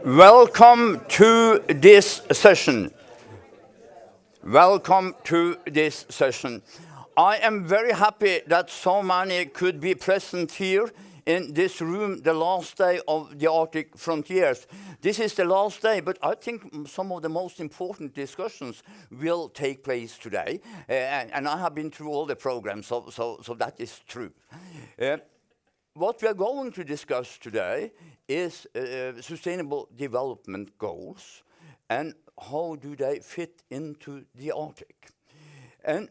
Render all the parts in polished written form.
Welcome to this session. Welcome to this session. I am very happy that so many could be present here in this room the last day of the Arctic Frontiers. This is the last day, but I think some of the most important discussions will take place today. And I have been through all the programs, so that is true. What we are going to discuss today is sustainable development goals and how do they fit into the Arctic. And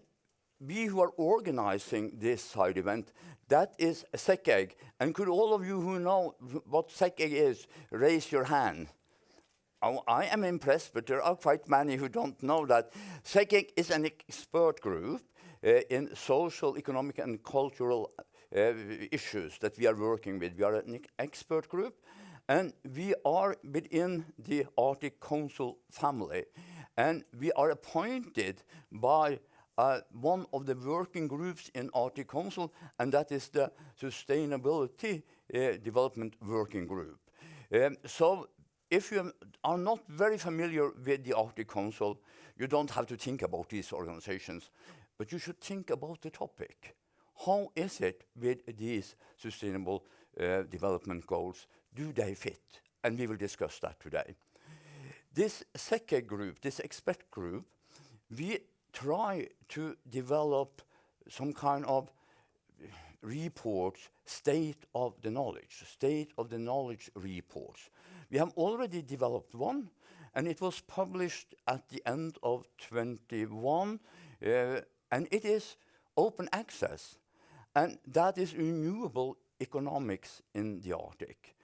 we who are organizing this side event, that is SecEg. And could all of you who know what SecEg is, raise your hand? Oh, I am impressed, but there are quite many who don't know that. SecEg is an expert group in social, economic, and cultural issues that we are working with. We are an expert group, and we are within the Arctic Council family. And we are appointed by one of the working groups in Arctic Council, and that is the Sustainability Development Working Group. So if you are not very familiar with the Arctic Council, you don't have to think about these organizations, but you should think about the topic. How is it with these sustainable development goals? Do they fit? And we will discuss that today. This SecEg group, this expert group, we try to develop some kind of reports, state of the knowledge reports. We have already developed one, and it was published at the end of 21, and it is open access. And that is renewable economics in the Arctic.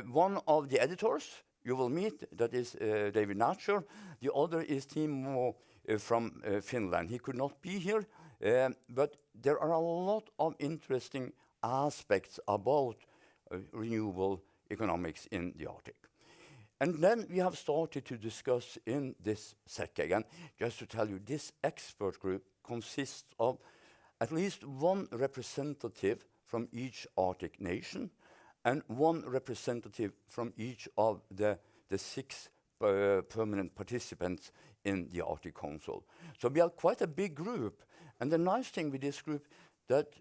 One of the editors you will meet, that is David Natcher. The other is Timo from Finland. He could not be here, but there are a lot of interesting aspects about renewable economics in the Arctic. And then we have started to discuss in this SecEg. And just to tell you, this expert group consists of at least one representative from each Arctic nation and one representative from each of the six permanent participants in the Arctic Council. So we are quite a big group. And the nice thing with this group that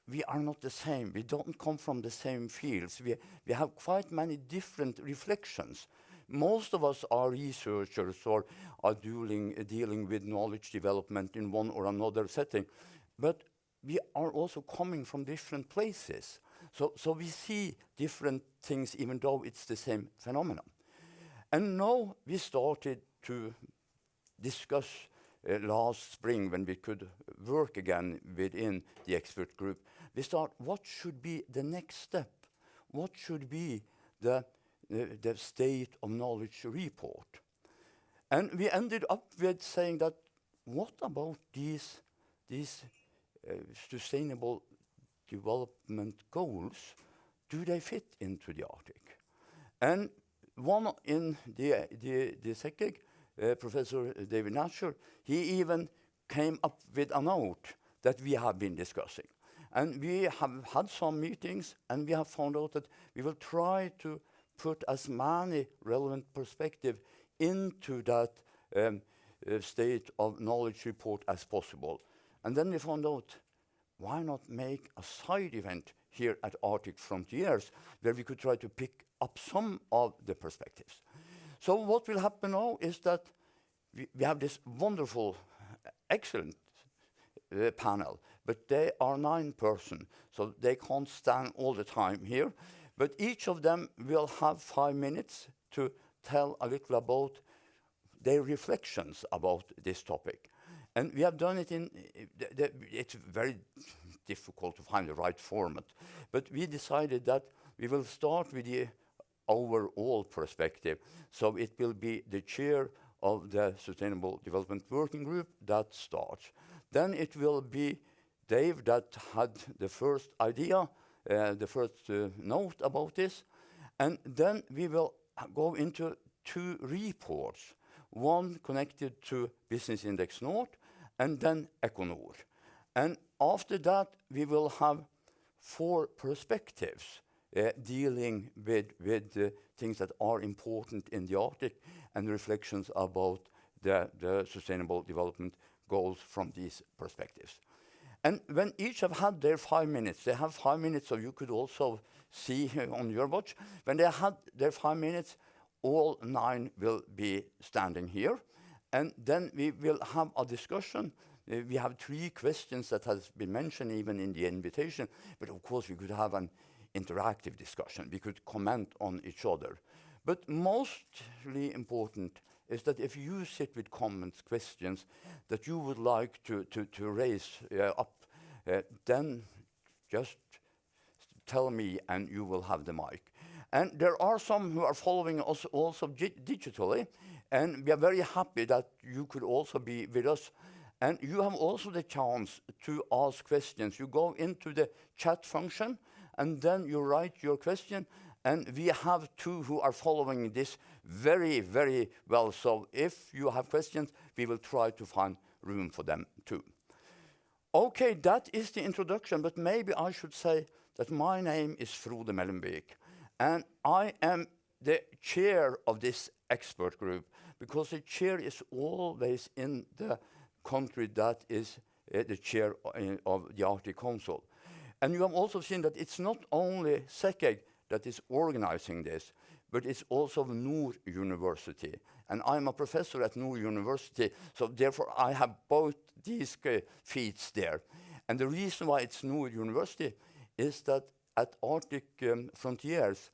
we are not the same. We don't come from the same fields. We have quite many different reflections. Most of us are researchers or are dealing with knowledge development in one or another setting. But we are also coming from different places. So we see different things even though it's the same phenomenon. And now we started to discuss last spring when we could work again within the expert group. We start, what should be the next step? What should be the state of knowledge report? And we ended up with saying that, what about these sustainable development goals? Do they fit into the Arctic? And one in the SecEg, Professor David Natcher, he even came up with a note that we have been discussing. And we have had some meetings, and we have found out that we will try to put as many relevant perspectives into that state of knowledge report as possible. And then we found out, why not make a side event here at Arctic Frontiers where we could try to pick up some of the perspectives. So what will happen now is that we have this wonderful, excellent panel, but they are 9 persons, so they can't stand all the time here. But each of them will have 5 minutes to tell a little about their reflections about this topic. And we have done it in, it's very difficult to find the right format, but we decided that we will start with the overall perspective. So it will be the chair of the Sustainable Development Working Group that starts. Then it will be Dave that had the first idea, the first note about this. And then we will go into 2 reports, one connected to Business Index North, and then Econor. And after that, we will have 4 perspectives dealing with things that are important in the Arctic and reflections about the sustainable development goals from these perspectives. And when each have had their 5 minutes, they have 5 minutes, so you could also see on your watch. When they had their 5 minutes, all 9 will be standing here. And then we will have a discussion. We have 3 questions that has been mentioned even in the invitation. But of course, we could have an interactive discussion. We could comment on each other. But mostly important is that if you sit with comments, questions that you would like to raise up, then just tell me and you will have the mic. And there are some who are following us also digitally, and we are very happy that you could also be with us. And you have also the chance to ask questions. You go into the chat function, and then you write your question, and we have 2 who are following this very, very well. So if you have questions, we will try to find room for them too. Okay, that is the introduction, but maybe I should say that my name is Frode Mellemvik, and I am the chair of this expert group, because the chair is always in the country that is the chair of the Arctic Council. And you have also seen that it's not only SECEG that is organizing this, but it's also Nord University. And I'm a professor at Nord University, so therefore I have both these feats there. And the reason why it's Nord University is that at Arctic Frontiers,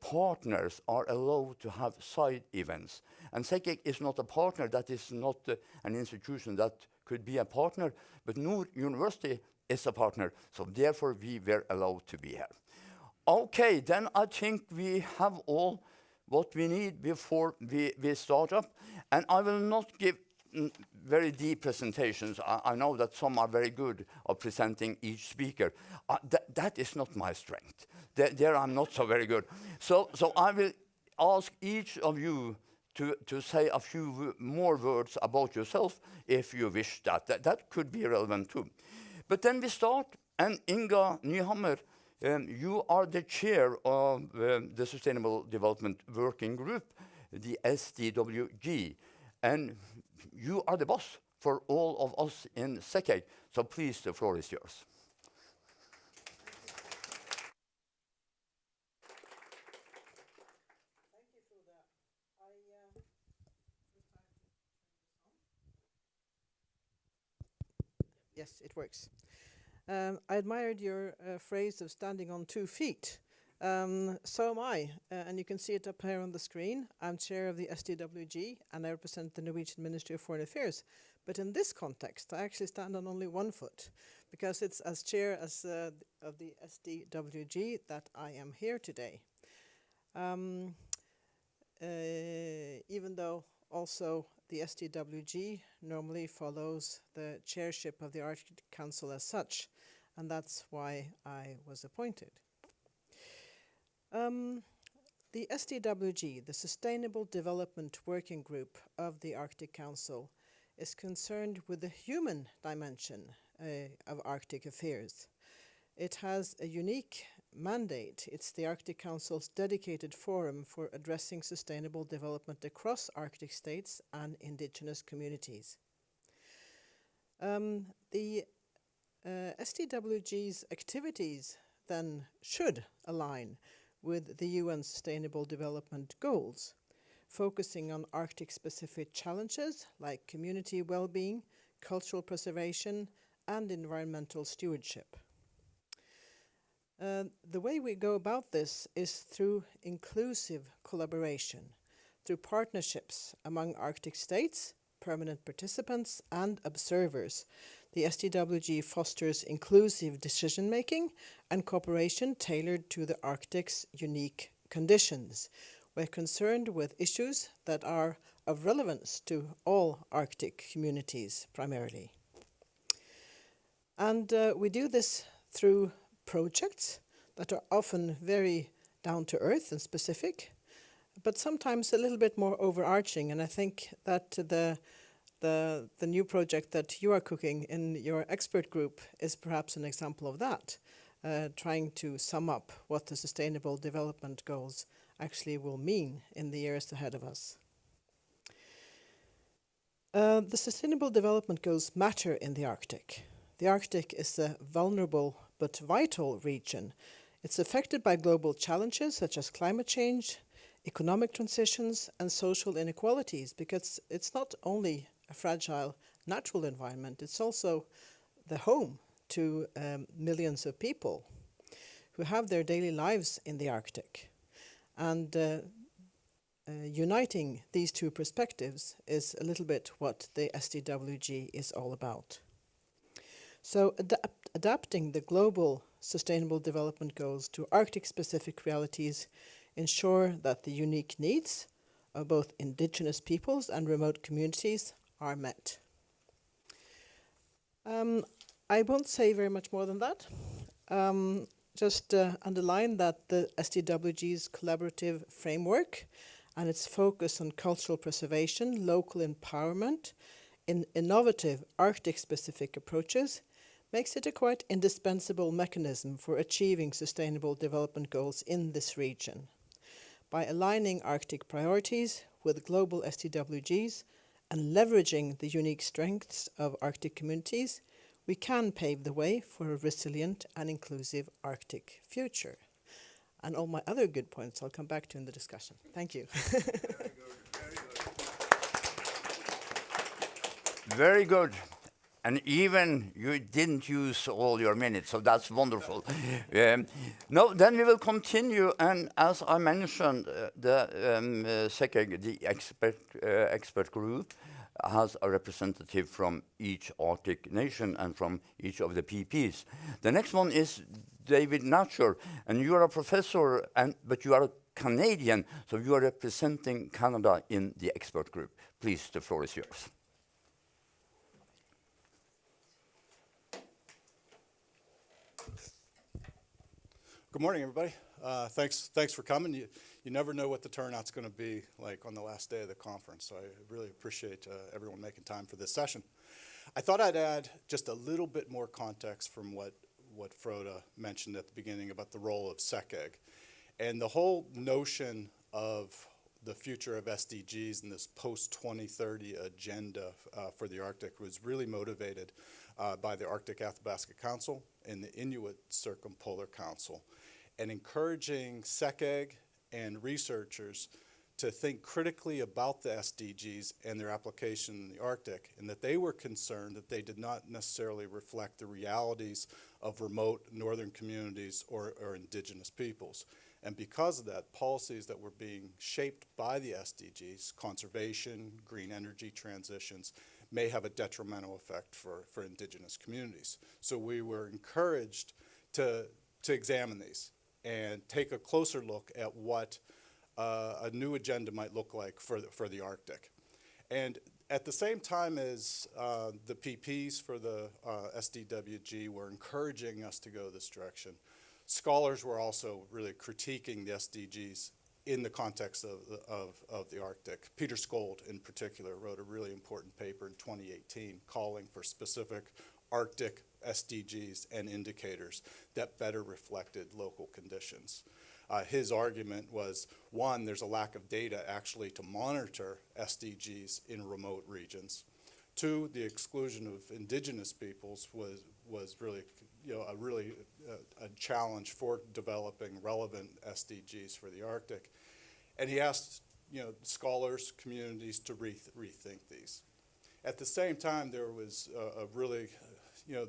partners are allowed to have side events. And SECEG is not a partner, that is not an institution that could be a partner, but Nord University is a partner, so therefore we were allowed to be here. Okay, then I think we have all what we need before we start up. And I will not give very deep presentations. I know that some are very good at presenting each speaker. That is not my strength. There I'm not so very good. So I will ask each of you to say a few more words about yourself if you wish that. That could be relevant too. But then we start, and Inga Nyhammer, you are the chair of the Sustainable Development Working Group, the SDWG, and you are the boss for all of us in SECEG. So please, the floor is yours. Thank you for that. Yes, it works. I admired your phrase of standing on 2 feet. So am I, and you can see it up here on the screen. I'm chair of the SDWG, and I represent the Norwegian Ministry of Foreign Affairs. But in this context, I actually stand on only 1 foot, because it's as chair of the SDWG that I am here today. Even though also the SDWG normally follows the chairship of the Arctic Council as such, and that's why I was appointed. The SDWG, the Sustainable Development Working Group of the Arctic Council, is concerned with the human dimension of Arctic affairs. It has a unique mandate. It's the Arctic Council's dedicated forum for addressing sustainable development across Arctic states and indigenous communities. The SDWG's activities then should align with the UN Sustainable Development Goals, focusing on Arctic-specific challenges like community well-being, cultural preservation, and environmental stewardship. The way we go about this is through inclusive collaboration, through partnerships among Arctic states, permanent participants, and observers. The SDWG fosters inclusive decision-making and cooperation tailored to the Arctic's unique conditions. We're concerned with issues that are of relevance to all Arctic communities primarily. And we do this through projects that are often very down to earth and specific, but sometimes a little bit more overarching. And I think that the new project that you are cooking in your expert group is perhaps an example of that. trying to sum up what the Sustainable Development Goals actually will mean in the years ahead of us. The Sustainable Development Goals matter in the Arctic. The Arctic is a vulnerable but vital region. It's affected by global challenges such as climate change, economic transitions, and social inequalities, because it's not only a fragile natural environment, it's also the home to millions of people who have their daily lives in the Arctic. And uniting these two perspectives is a little bit what the SDWG is all about. So adapting the global Sustainable Development Goals to Arctic-specific realities ensure that the unique needs of both indigenous peoples and remote communities are met. I won't say very much more than that. Just underline that the SDWG's collaborative framework and its focus on cultural preservation, local empowerment, in innovative Arctic-specific approaches makes it a quite indispensable mechanism for achieving Sustainable Development Goals in this region. By aligning Arctic priorities with global SDWGs and leveraging the unique strengths of Arctic communities, we can pave the way for a resilient and inclusive Arctic future. And all my other good points I'll come back to in the discussion. Thank you. Very good. And even you didn't use all your minutes, so that's wonderful. No, then we will continue. And as I mentioned, the SECEG, the expert group, has a representative from each Arctic nation and from each of the PPs. The next one is David Natcher, and you are a professor, but you are a Canadian, so you are representing Canada in the expert group. Please, the floor is yours. Good morning, everybody. Thanks for coming. You never know what the turnout's going to be like on the last day of the conference, so I really appreciate everyone making time for this session. I thought I'd add just a little bit more context from what Frode mentioned at the beginning about the role of SECEG. And the whole notion of the future of SDGs and this post-2030 agenda for the Arctic was really motivated by the Arctic Athabasca Council and the Inuit Circumpolar Council, and encouraging SECEG and researchers to think critically about the SDGs and their application in the Arctic, and that they were concerned that they did not necessarily reflect the realities of remote northern communities or indigenous peoples. And because of that, policies that were being shaped by the SDGs, conservation, green energy transitions, may have a detrimental effect for indigenous communities. So we were encouraged to examine these and take a closer look at what a new agenda might look like for the Arctic. And at the same time as the PPs for the SDWG were encouraging us to go this direction, scholars were also really critiquing the SDGs in the context of the Arctic. Peter Skold, in particular, wrote a really important paper in 2018 calling for specific Arctic SDGs and indicators that better reflected local conditions. His argument was, one, there's a lack of data actually to monitor SDGs in remote regions. Two, the exclusion of indigenous peoples was really, a challenge for developing relevant SDGs for the Arctic. And he asked, scholars, communities to rethink these. At the same time, there was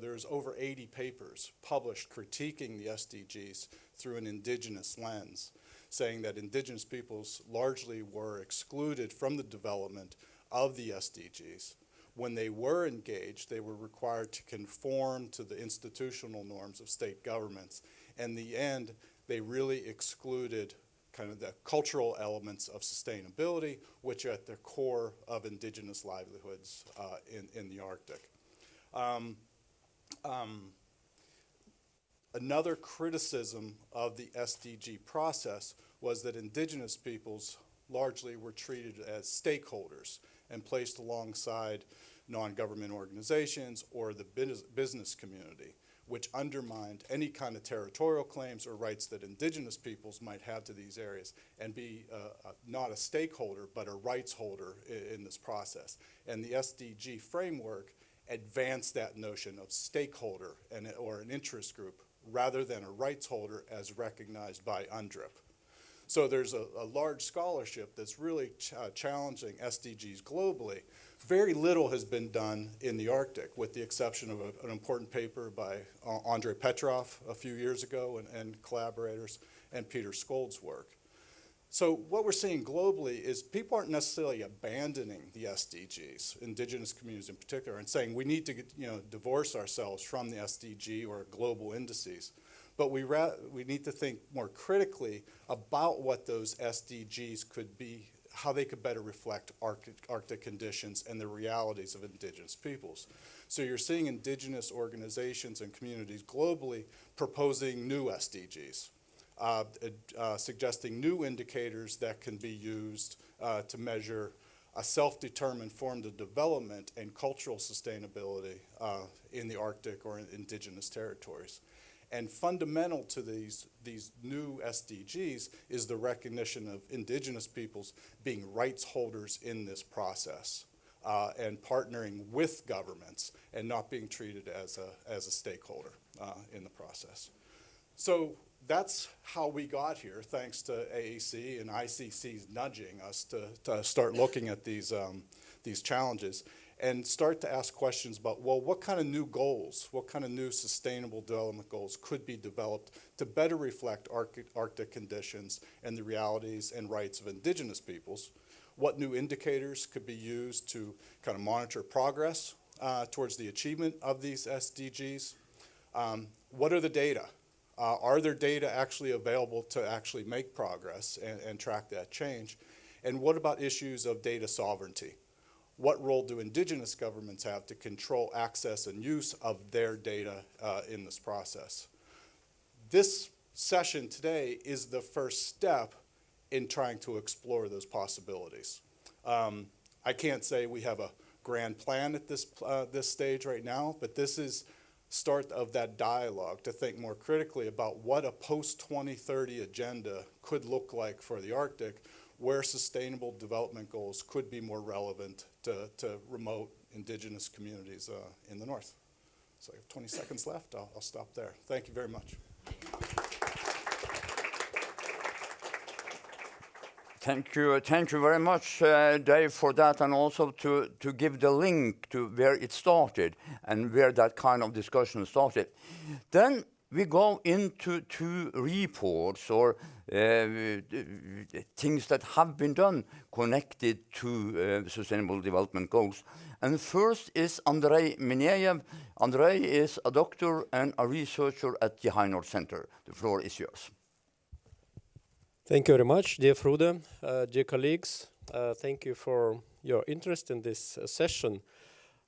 there's over 80 papers published critiquing the SDGs through an indigenous lens, saying that indigenous peoples largely were excluded from the development of the SDGs. When they were engaged, they were required to conform to the institutional norms of state governments. In the end, they really excluded kind of the cultural elements of sustainability, which are at the core of indigenous livelihoods in the Arctic. Another criticism of the SDG process was that indigenous peoples largely were treated as stakeholders and placed alongside non-government organizations or the business community, which undermined any kind of territorial claims or rights that indigenous peoples might have to these areas, and be not a stakeholder, but a rights holder in this process. And the SDG framework advanced that notion of stakeholder or an interest group rather than a rights holder as recognized by UNDRIP. So there's a large scholarship that's really challenging SDGs globally. Very little has been done in the Arctic, with the exception of an important paper by Andrei Petrov a few years ago and collaborators, and Peter Skold's work. So what we're seeing globally is people aren't necessarily abandoning the SDGs, indigenous communities in particular, and saying we need to divorce ourselves from the SDG or global indices. But we need to think more critically about what those SDGs could be, how they could better reflect Arctic conditions and the realities of indigenous peoples. So you're seeing indigenous organizations and communities globally proposing new SDGs, suggesting new indicators that can be used to measure a self-determined form of development and cultural sustainability in the Arctic or in indigenous territories. And fundamental to these new SDGs is the recognition of indigenous peoples being rights holders in this process and partnering with governments and not being treated as a stakeholder in the process. So that's how we got here, thanks to AAC and ICC's nudging us to start looking at these challenges and start to ask questions about, well, what kind of new goals, what kind of new sustainable development goals could be developed to better reflect Arctic conditions and the realities and rights of indigenous peoples? What new indicators could be used to kind of monitor progress towards the achievement of these SDGs? What are the data? Are there data actually available to actually make progress and track that change? And what about issues of data sovereignty? What role do indigenous governments have to control access and use of their data in this process? This session today is the first step in trying to explore those possibilities. I can't say we have a grand plan at this stage right now, but this is start of that dialogue to think more critically about what a post-2030 agenda could look like for the Arctic, where sustainable development goals could be more relevant to remote indigenous communities in the north. So I have 20 seconds left. I'll stop there. Thank you very much. Thank you very much, Dave, for that, and also to give the link to where it started and where that kind of discussion started. Then we go into two reports or things that have been done connected to Sustainable Development Goals. And first is Andrei Mineyev. Andrei is a doctor and a researcher at the Heinrich Center. The floor is yours. Thank you very much, dear Frode, dear colleagues. Thank you for your interest in this session.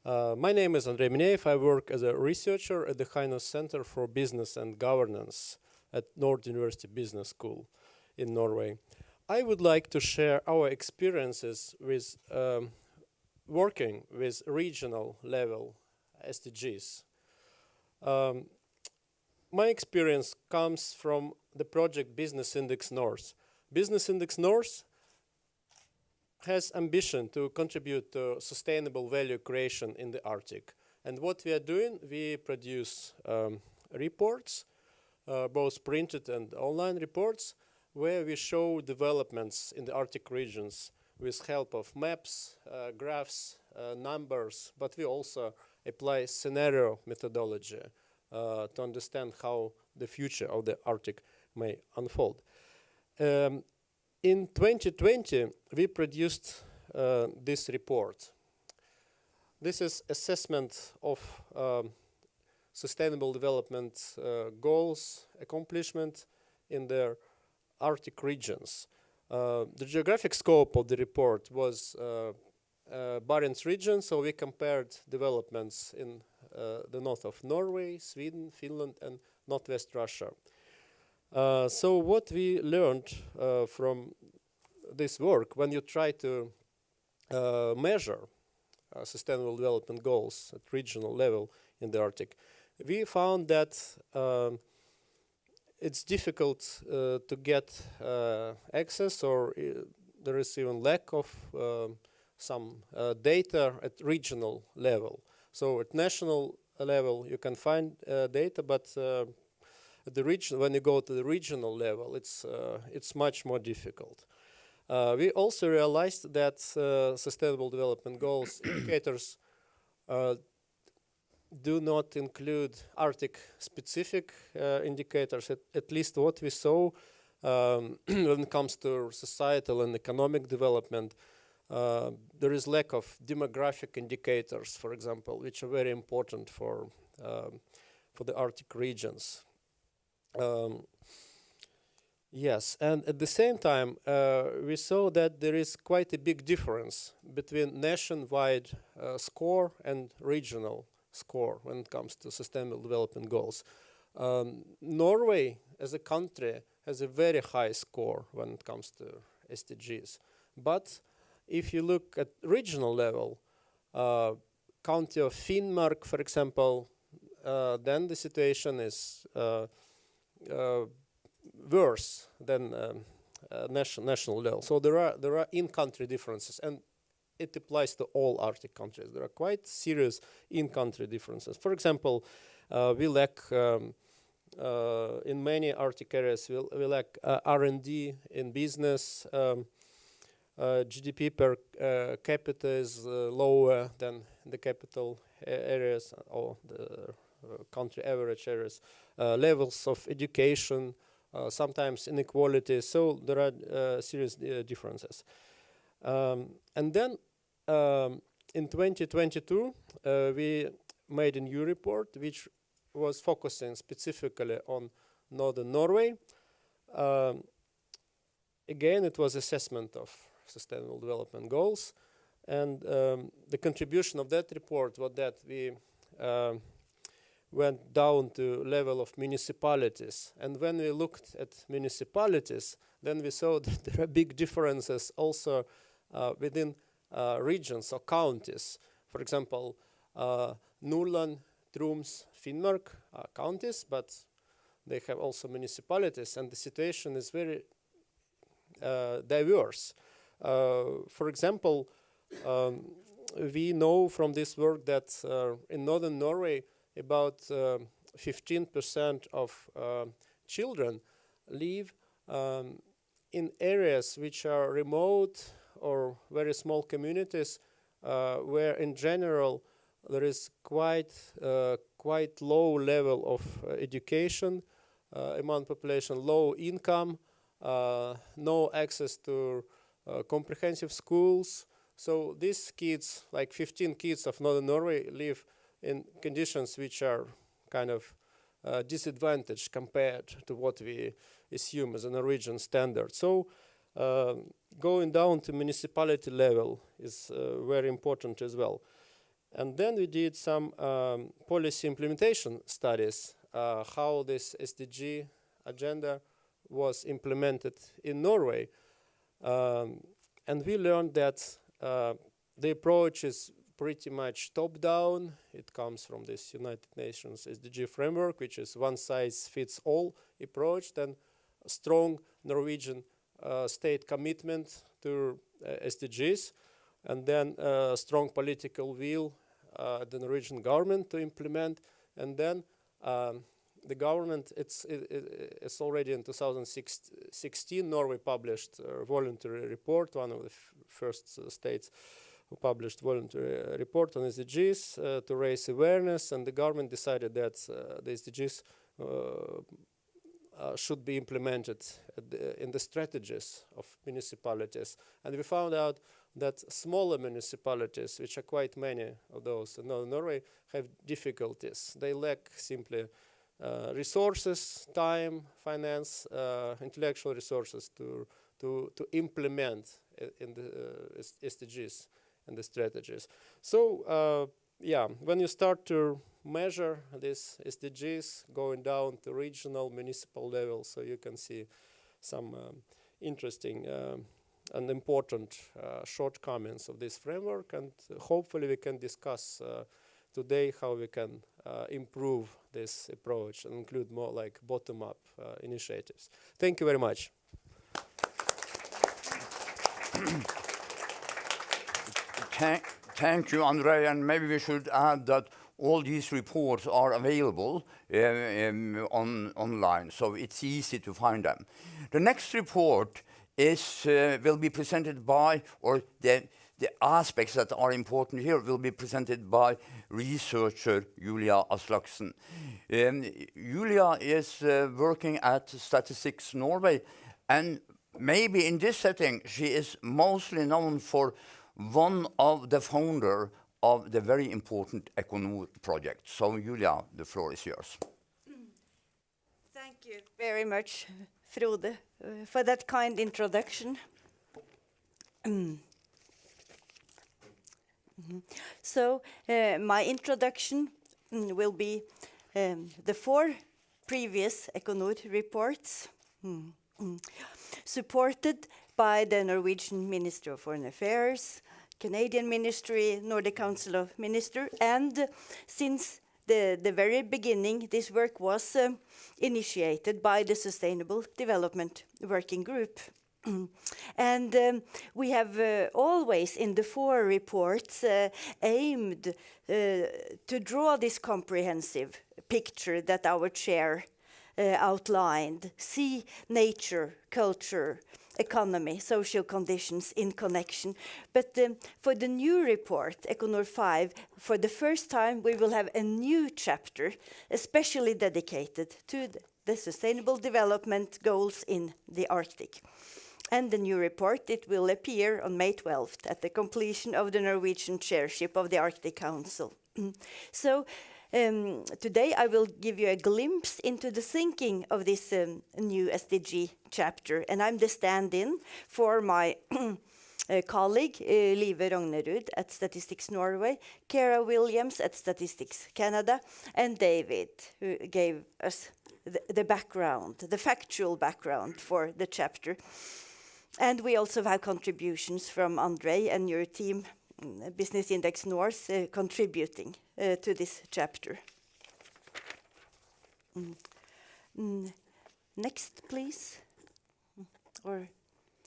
My name is Andrei Mineyev. I work as a researcher at the Heinrich Center for Business and Governance at Nord University Business School in Norway. I would like to share our experiences with working with regional level SDGs. My experience comes from the project Business Index North. Business Index North has ambition to contribute to sustainable value creation in the Arctic. And what we are doing, we produce reports, both printed and online reports, where we show developments in the Arctic regions with help of maps, graphs, numbers, but we also apply scenario methodology to understand how the future of the Arctic may unfold. In 2020, we produced this report. This is assessment of sustainable development goals, accomplishment in the Arctic regions. The geographic scope of the report was Barents region, so we compared developments in the north of Norway, Sweden, Finland, and northwest Russia. So what we learned from this work, when you try to measure sustainable development goals at regional level in the Arctic, we found that it's difficult to get access, or there is even lack of some data at regional level. So at national level you can find data, but at the region, when you go to the regional level, it's much more difficult. We also realized that Sustainable Development Goals indicators do not include Arctic-specific indicators. At least what we saw when it comes to societal and economic development, there is lack of demographic indicators, for example, which are very important for the Arctic regions. Yes, and at the same time, we saw that there is quite a big difference between nationwide score and regional score when it comes to Sustainable Development Goals. Norway, as a country, has a very high score when it comes to SDGs. But if you look at regional level, county of Finnmark, for example, then the situation is worse than national level. So there are in-country differences, and it applies to all Arctic countries. There are quite serious in-country differences. For example, we lack in many Arctic areas, we lack R&D in business. GDP per capita is lower than the capital areas or the country average areas. Levels of education, sometimes inequality. So there are serious differences. And then in 2022, we made a new report which was focusing specifically on Northern Norway. Again, it was assessment of Sustainable Development Goals, and the contribution of that report was that we went down to level of municipalities. And when we looked at municipalities, then we saw that there are big differences also within regions or counties. For example, Nordland, Troms, Finnmark are counties, but they have also municipalities, and the situation is very diverse. For example, we know from this work that in Northern Norway, about 15% of children live in areas which are remote or very small communities, where in general there is quite low level of education among population, low income, no access to comprehensive schools. So these kids, like 15 kids of Northern Norway, live in conditions which are kind of disadvantaged compared to what we assume as a Norwegian standard. So going down to municipality level is very important as well. And then we did some policy implementation studies, how this SDG agenda was implemented in Norway. And we learned that the approach is pretty much top-down. It comes from this United Nations SDG framework, which is one-size-fits-all approach, then a strong Norwegian state commitment to SDGs, and then strong political will the Norwegian government to implement, and then the government, it's already in 2016, Norway published a voluntary report, one of the first states who published voluntary report on SDGs to raise awareness, and the government decided that the SDGs should be implemented in the strategies of municipalities. And we found out that smaller municipalities, which are quite many of those in Northern Norway, have difficulties. They lack simply resources, time, finance, intellectual resources to implement in the SDGs and the strategies. So yeah, when you start to measure these SDGs going down to regional, municipal level, so you can see some interesting and important shortcomings of this framework, and hopefully we can discuss today how we can improve this approach and include more like bottom-up initiatives. Thank you very much. Thank you, Andrei, and maybe we should add that all these reports are available online, so it's easy to find them. The next report will be presented by, or the aspects that are important here will be presented by researcher Julia Aslaksen. Julia is working at Statistics Norway, and maybe in this setting she is mostly known for one of the founder of the very important Equinor project. So Julia, the floor is yours. Thank you very much, Frode, for that kind introduction. So my introduction will be the 4 previous Equinor reports, supported by the Norwegian Ministry of Foreign Affairs, Canadian Ministry, Nordic Council of Ministers, and since the very beginning, this work was initiated by the Sustainable Development Working Group. And we have always, in the 4 reports, aimed to draw this comprehensive picture that our chair outlined, see nature, culture, economy, social conditions in connection. But for the new report, Equinor 5, for the first time we will have a new chapter especially dedicated to the sustainable development goals in the Arctic. And the new report, it will appear on May 12th at the completion of the Norwegian chairship of the Arctic Council. So today I will give you a glimpse into the thinking of this new SDG chapter, and I'm the stand-in for my colleague Live Rognerud at Statistics Norway, Kara Williams at Statistics Canada, and David, who gave us the background, the factual background for the chapter. And we also have contributions from Andrei and your team, Business Index North, contributing to this chapter. Next, please. Or,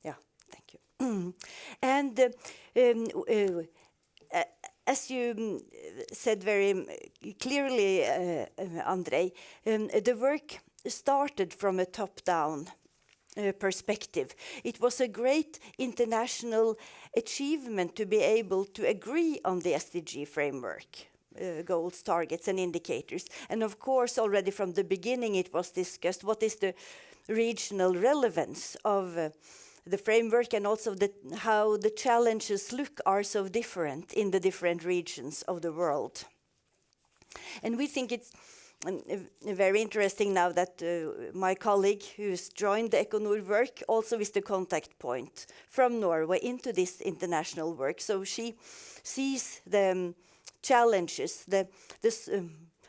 yeah, thank you. And as you said very clearly, Andrei, the work started from a top-down perspective. It was a great international achievement to be able to agree on the SDG framework, goals, targets, and indicators. And of course, already from the beginning, it was discussed what is the regional relevance of the framework, and also how the challenges are so different in the different regions of the world. And we think it's very interesting now that my colleague who's joined the Equinor work also is the contact point from Norway into this international work. So she sees the challenges, the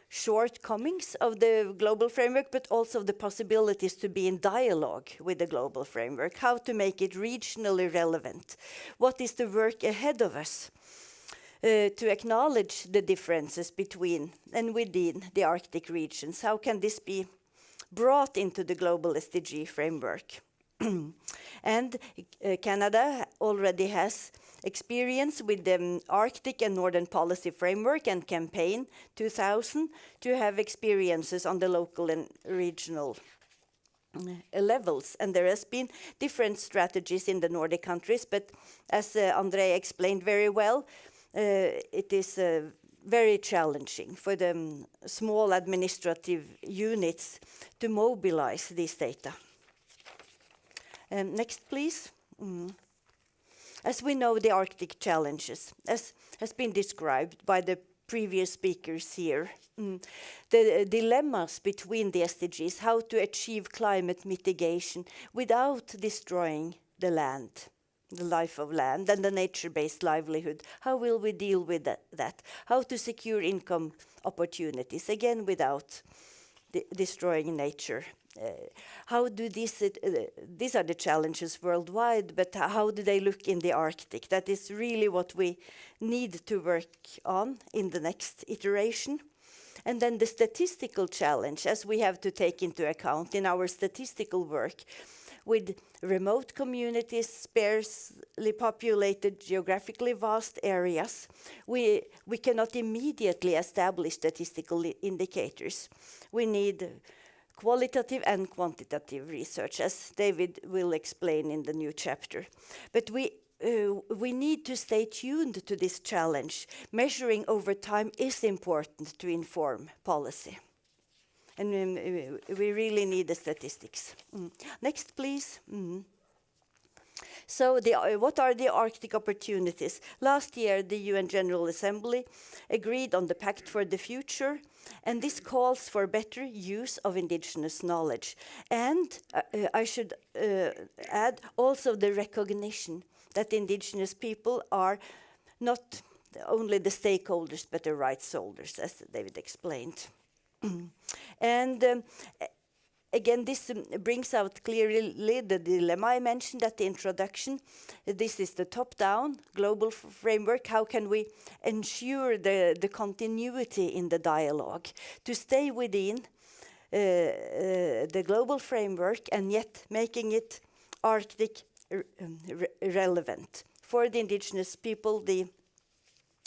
shortcomings of the global framework, but also the possibilities to be in dialogue with the global framework, how to make it regionally relevant. What is the work ahead of us? To acknowledge the differences between and within the Arctic regions. How can this be brought into the global SDG framework? And Canada already has experience with the Arctic and Northern Policy Framework and Campaign 2000 to have experiences on the local and regional levels. And there has been different strategies in the Nordic countries, but as Andrei explained very well, it is very challenging for the small administrative units to mobilize this data. Next, please. As we know, the Arctic challenges, as has been described by the previous speakers here, the dilemmas between the SDGs, how to achieve climate mitigation without destroying the land, the life of land and the nature-based livelihood. How will we deal with that? How to secure income opportunities, again without destroying nature. how do these are the challenges worldwide, but how do they look in the Arctic? That is really what we need to work on in the next iteration. And then the statistical challenge, as we have to take into account in our statistical work, with remote communities, sparsely populated, geographically vast areas, we cannot immediately establish statistical indicators. We need qualitative and quantitative research, as David will explain in the new chapter. But we need to stay tuned to this challenge. Measuring over time is important to inform policy. And we really need the statistics. Next, please. So what are the Arctic opportunities? Last year, the UN General Assembly agreed on the Pact for the Future, and this calls for better use of indigenous knowledge. And I should add also the recognition that indigenous people are not only the stakeholders, but the rights holders, as David explained. And again, this brings out clearly the dilemma I mentioned at the introduction. This is the top-down global framework. How can we ensure the continuity in the dialogue to stay within the global framework and yet making it Arctic relevant for the indigenous people,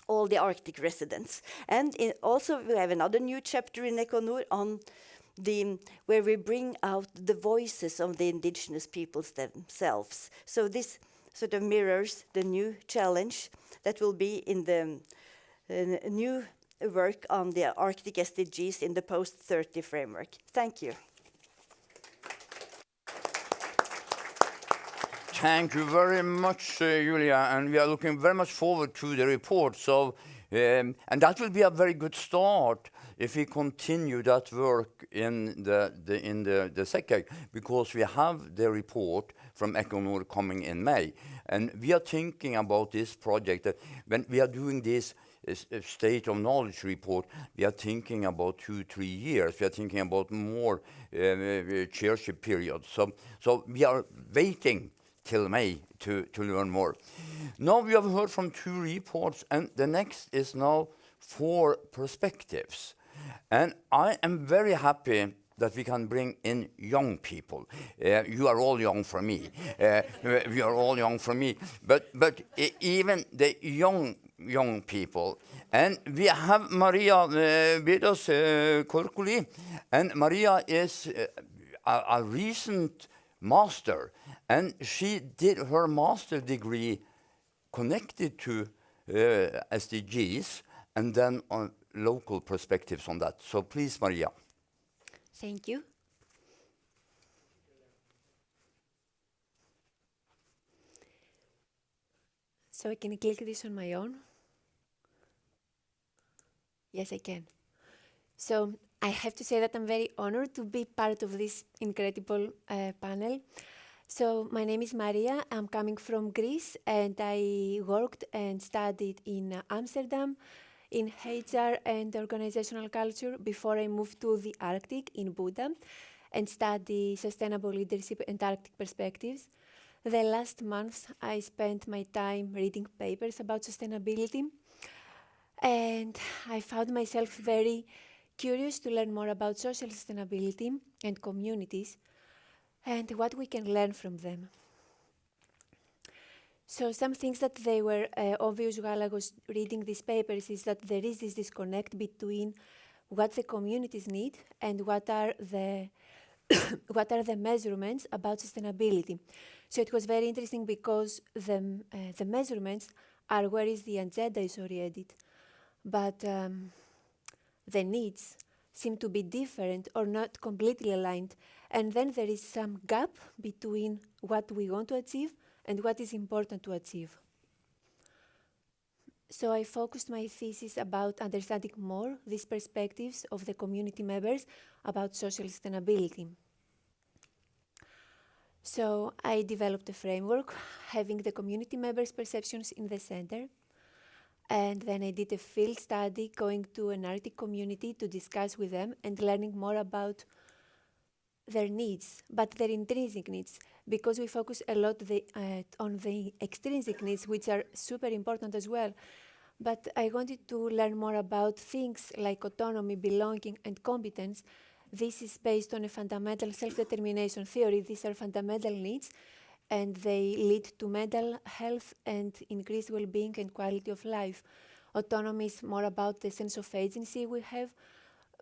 all the Arctic residents. And also we have another new chapter in Econor on where we bring out the voices of the indigenous peoples themselves. So this sort of mirrors the new challenge that will be in the new work on the Arctic SDGs in the post-30 framework. Thank you. Thank you very much, Julia, and we are looking very much forward to the report. So, and that will be a very good start if we continue that work in the SECAC, because we have the report from Econor coming in May, and we are thinking about this project that when we are doing this state of knowledge report, we are thinking about 2-3 years. We are thinking about more chairship periods. So we are waiting till May to learn more. Now we have heard from 2 reports, and the next is now 4 perspectives. And I am very happy that we can bring in young people. You are all young for me. We are all young for me. But even the young people. And we have Maria with us, Korkuli. And Maria is a recent master. And she did her master degree connected to SDGs and then on local perspectives on that. So please, Maria. Thank you. So I can click this on my own? Yes, I can. So I have to say that I'm very honored to be part of this incredible panel. So my name is Maria. I'm coming from Greece, and I worked and studied in Amsterdam in HR and organizational culture before I moved to the Arctic in Buda and study sustainable leadership and Arctic perspectives. The last months I spent my time reading papers about sustainability, and I found myself very curious to learn more about social sustainability and communities and what we can learn from them. So some things that they were obvious while I was reading these papers is that there is this disconnect between what the communities need and what are the what are the measurements about sustainability. So it was very interesting because the measurements are where is the agenda is oriented, but the needs seem to be different or not completely aligned. And then there is some gap between what we want to achieve and what is important to achieve. So I focused my thesis about understanding more these perspectives of the community members about social sustainability. So I developed a framework having the community members' perceptions in the center. And then I did a field study going to an Arctic community to discuss with them and learning more about their needs, but their intrinsic needs, because we focus a lot on the extrinsic needs, which are super important as well. But I wanted to learn more about things like autonomy, belonging, and competence. This is based on a fundamental self-determination theory. These are fundamental needs, and they lead to mental health and increased well-being and quality of life. Autonomy is more about the sense of agency we have.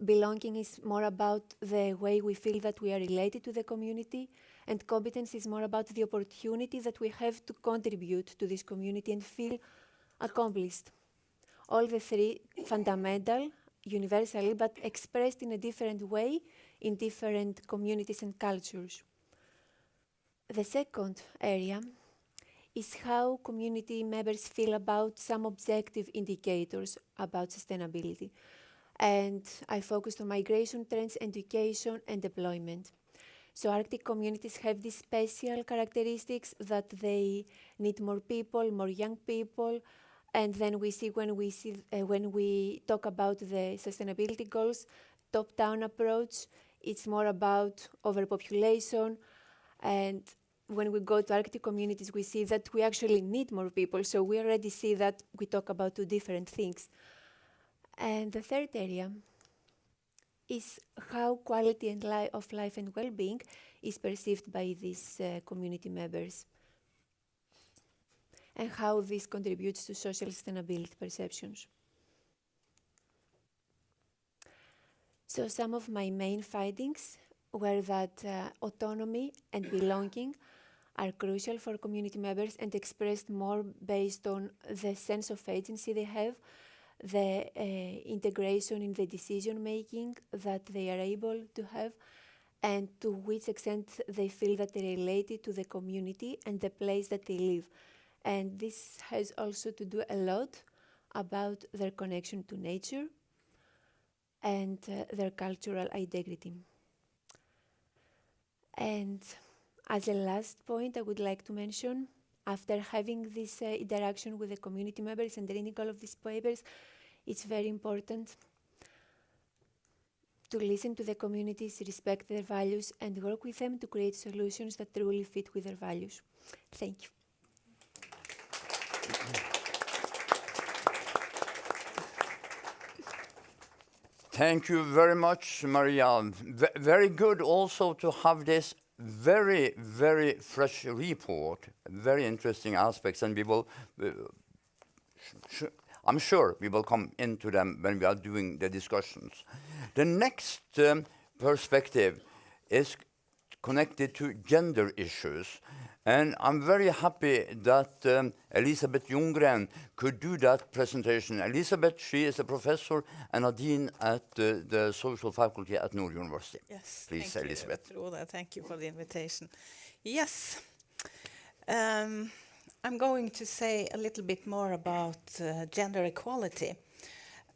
Belonging is more about the way we feel that we are related to the community, and competence is more about the opportunity that we have to contribute to this community and feel accomplished. All the three fundamental, universally, but expressed in a different way in different communities and cultures. The second area is how community members feel about some objective indicators about sustainability. And I focused on migration trends, education, and deployment. So Arctic communities have these special characteristics that they need more people, more young people, and then we see when we talk about the sustainability goals, top-down approach, it's more about overpopulation, and when we go to Arctic communities, we see that we actually need more people, so we already see that we talk about two different things. And the third area is how quality of life and well-being is perceived by these community members, and how this contributes to social sustainability perceptions. So some of my main findings were that autonomy and belonging are crucial for community members and expressed more based on the sense of agency they have, the integration in the decision making that they are able to have, and to which extent they feel that they're related to the community and the place that they live. And this has also to do a lot about their connection to nature and their cultural integrity. And as a last point, I would like to mention, after having this interaction with the community members and reading all of these papers, it's very important to listen to the communities, respect their values, and work with them to create solutions that truly fit with their values. Thank you. Thank you very much, Maria. Very good also to have this very, very fresh report, very interesting aspects, and we will, I'm sure we will come into them when we are doing the discussions. The next perspective is connected to gender issues. And I'm very happy that Elisabeth Ljunggren could do that presentation. Elisabeth, she is a professor and a dean at the social faculty at Nord University. Yes, please, thank Elisabeth. you, Frode. Thank you for the invitation. Yes, I'm going to say a little bit more about gender equality.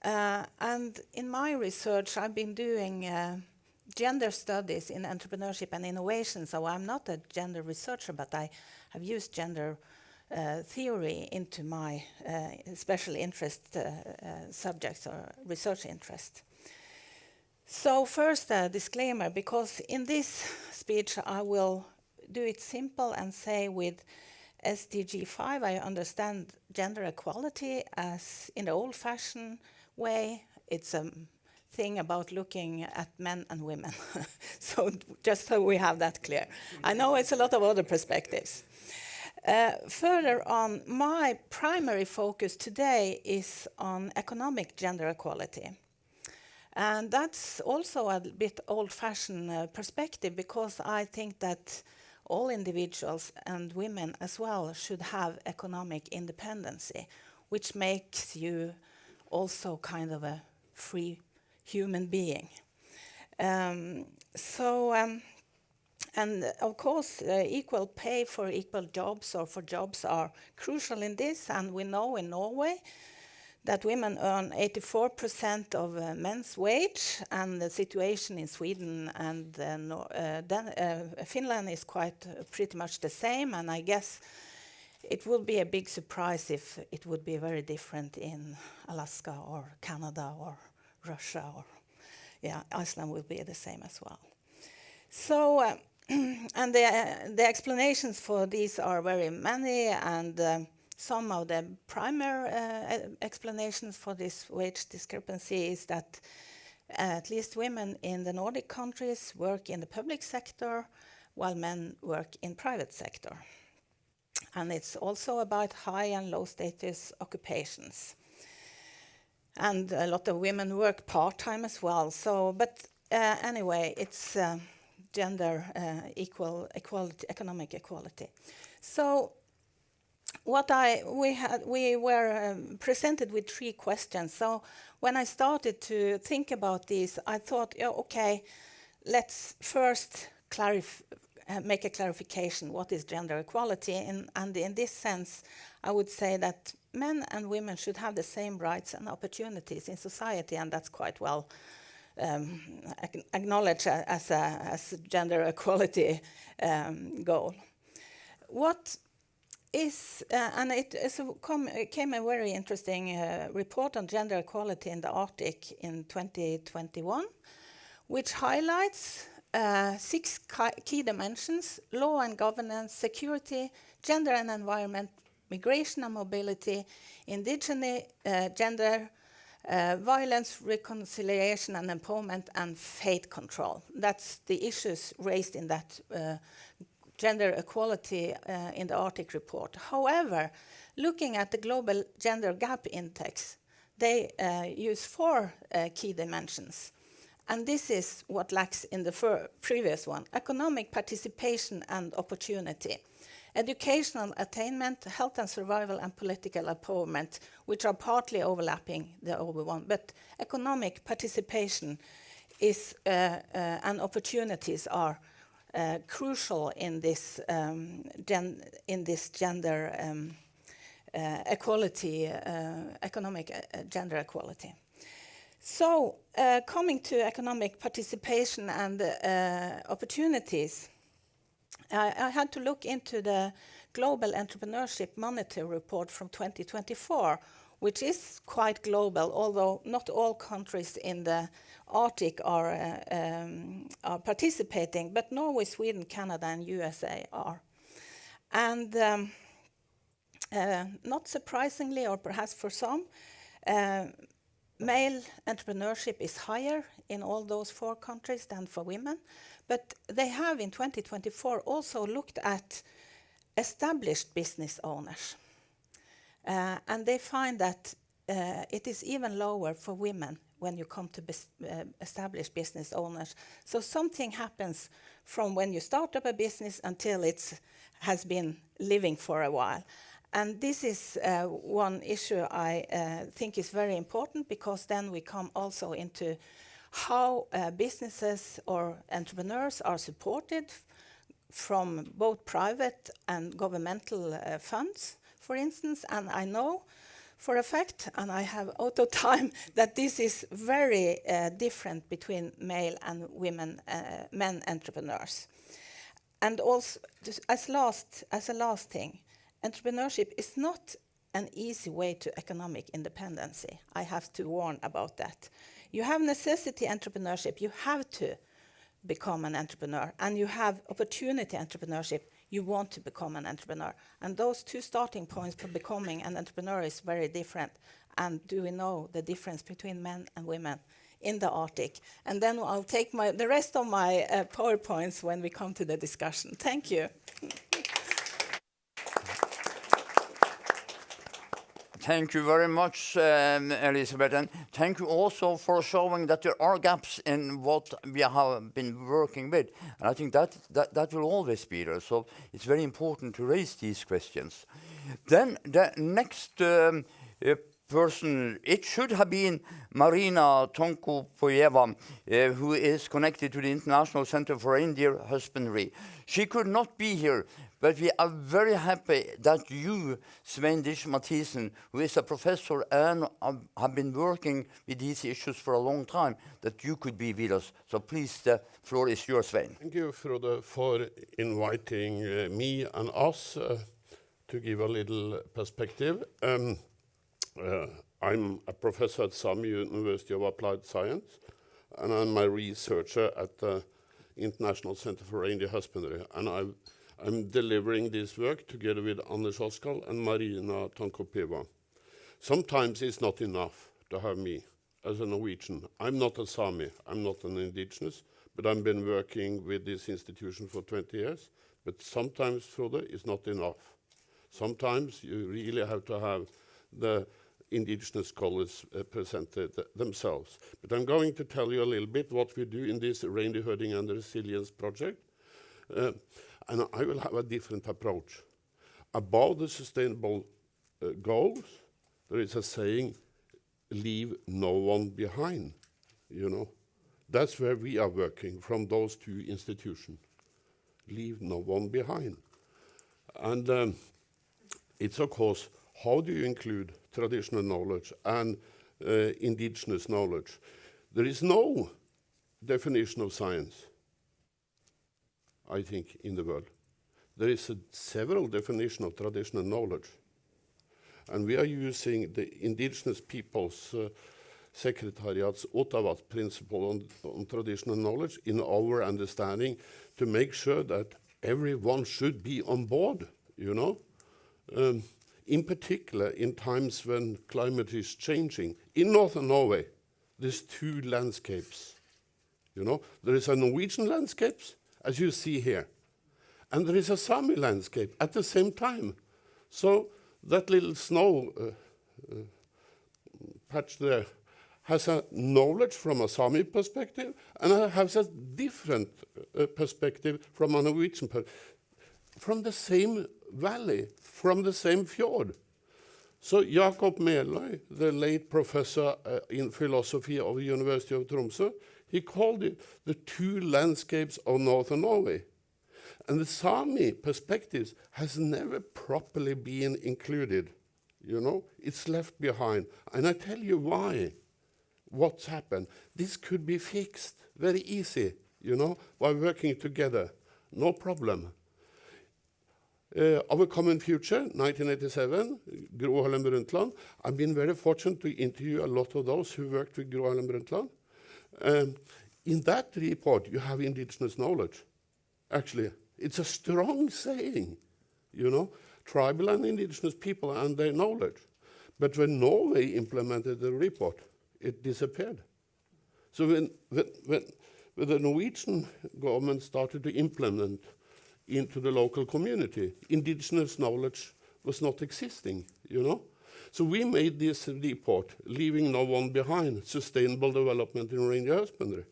And in my research, I've been doing gender studies in entrepreneurship and innovation, so I'm not a gender researcher, but I have used gender theory into my special interest subjects or research interest. So first a disclaimer, because in this speech I will do it simple and say with SDG 5 I understand gender equality as in the old-fashioned way. It's a thing about looking at men and women. So just so we have that clear. I know it's a lot of other perspectives. Further on, my primary focus today is on economic gender equality. And that's also a bit old-fashioned perspective, because I think that all individuals and women as well should have economic independency, which makes you also kind of a free human being. And of course, equal pay for equal jobs or for jobs are crucial in this. And we know in Norway that women earn 84% of men's wage, and the situation in Sweden and Finland is quite pretty much the same. And I guess it would be a big surprise if it would be very different in Alaska or Canada or Russia, or Iceland will be the same as well. So, and the explanations for these are very many, and some of the primary explanations for this wage discrepancy is that at least women in the Nordic countries work in the public sector, while men work in private sector. And it's also about high and low status occupations. And a lot of women work part-time as well. So, but anyway, it's gender equality, economic equality. So, we were presented with 3 questions. So, when I started to think about these, I thought, okay, let's first make a clarification. What is gender equality? And in this sense, I would say that men and women should have the same rights and opportunities in society, and that's quite well acknowledged as a gender equality goal. What is, and it came a very interesting report on gender equality in the Arctic in 2021, which highlights 6 key dimensions: law and governance, security, gender and environment, migration and mobility, indigenous gender, violence, reconciliation and empowerment, and fate control. That's the issues raised in that gender equality in the Arctic report. However, looking at the Global Gender Gap Index, they use 4 key dimensions. And this is what lacks in the previous one: economic participation and opportunity, educational attainment, health and survival, and political empowerment, which are partly overlapping the other one. But economic participation is and opportunities are crucial in this gender equality, economic gender equality. So, coming to economic participation and opportunities, I had to look into the Global Entrepreneurship Monitor report from 2024, which is quite global, although not all countries in the Arctic are participating, but Norway, Sweden, Canada, and USA are. And not surprisingly, or perhaps for some, male entrepreneurship is higher in all those 4 countries than for women, but they have in 2024 also looked at established business owners. And they find that it is even lower for women when you come to established business owners. So something happens from when you start up a business until it has been living for a while. And this is one issue I think is very important, because then we come also into how businesses or entrepreneurs are supported from both private and governmental funds, for instance. And I know for a fact, and I have out of time, that this is very different between male and men entrepreneurs. And also, as a last thing, entrepreneurship is not an easy way to economic independence. I have to warn about that. You have necessity entrepreneurship. You have to become an entrepreneur. And you have opportunity entrepreneurship. You want to become an entrepreneur. And those 2 starting points for becoming an entrepreneur is very different. And do we know the difference between men and women in the Arctic? And then I'll take the rest of my PowerPoints when we come to the discussion. Thank you. Thank you very much, Elisabeth, and thank you also for showing that there are gaps in what we have been working with. And I think that will always be there. So it's very important to raise these questions. Then the next person, it should have been Marina Tonkopoeva, who is connected to the International Center for Reindeer Husbandry. She could not be here, but we are very happy that you, Svein Dish Mathisen, who is a professor and have been working with these issues for a long time, that you could be with us. So please, the floor is yours, Svein. Thank you, Frode, for inviting me and us to give a little perspective. I'm a professor at SAMI, University of Applied Science, and I'm a researcher at the International Center for Reindeer Husbandry, and I'm delivering this work together with Anders Oskal and Marina Tankopeva. Sometimes it's not enough to have me as a Norwegian. I'm not a Sami, I'm not an indigenous, but I've been working with this institution for 20 years. But sometimes, Frode, it's not enough. Sometimes you really have to have the indigenous scholars presented themselves. But I'm going to tell you a little bit what we do in this reindeer herding and resilience project. And I will have a different approach. About the sustainable goals, there is a saying, leave no one behind, you know. That's where we are working from those two institutions. Leave no one behind. And it's of course, how do you include traditional knowledge and indigenous knowledge? There is no definition of science, I think, in the world. There is several definitions of traditional knowledge. And we are using the Indigenous Peoples Secretariat's Ottawa principle on traditional knowledge in our understanding to make sure that everyone should be on board, you know. In particular, in times when climate is changing. In northern Norway, there's two landscapes, you know. There is a Norwegian landscape, as you see here, and there is a Sami landscape at the same time. So that little snow patch there has a knowledge from a Sami perspective, and has a different perspective from a Norwegian from the same valley, from the same fjord. So Jakob Meløy, the late professor in philosophy of the University of Tromsø, he called it the two landscapes of northern Norway. And the Sami perspectives has never properly been included, you know, it's left behind. And I tell you why, what's happened. This could be fixed very easy, you know, by working together, no problem. Our Common Future, 1987, Gro Harlem Brundtland. I've been very fortunate to interview a lot of those who worked with Gro Harlem Brundtland. In that report, you have indigenous knowledge. Actually, it's a strong saying, you know, tribal and indigenous people and their knowledge. But when Norway implemented the report, it disappeared. So when the Norwegian government started to implement into the local community, indigenous knowledge was not existing, you know. So we made this report, Leaving No One Behind, Sustainable Development in Reindeer Husbandry.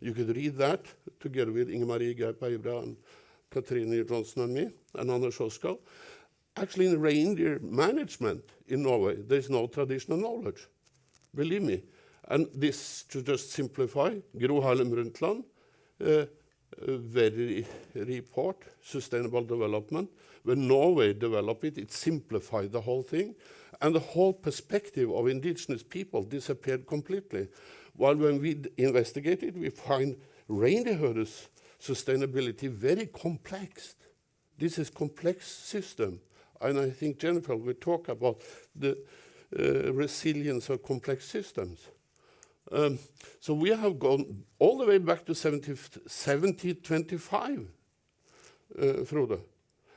You could read that together with Inge-Marie Geip-Eibra and Katrine Johnson and me, and Anders Oskal. Actually, in reindeer management in Norway, there is no traditional knowledge, believe me. And this, to just simplify, Gro Harlem Brundtland, very report, Sustainable Development. When Norway developed it, it simplified the whole thing. And the whole perspective of indigenous people disappeared completely. While when we investigated, we find reindeer herders' sustainability very complex. This is complex system. And I think Jennifer will talk about the resilience of complex systems. So we have gone all the way back to 7025, Frode.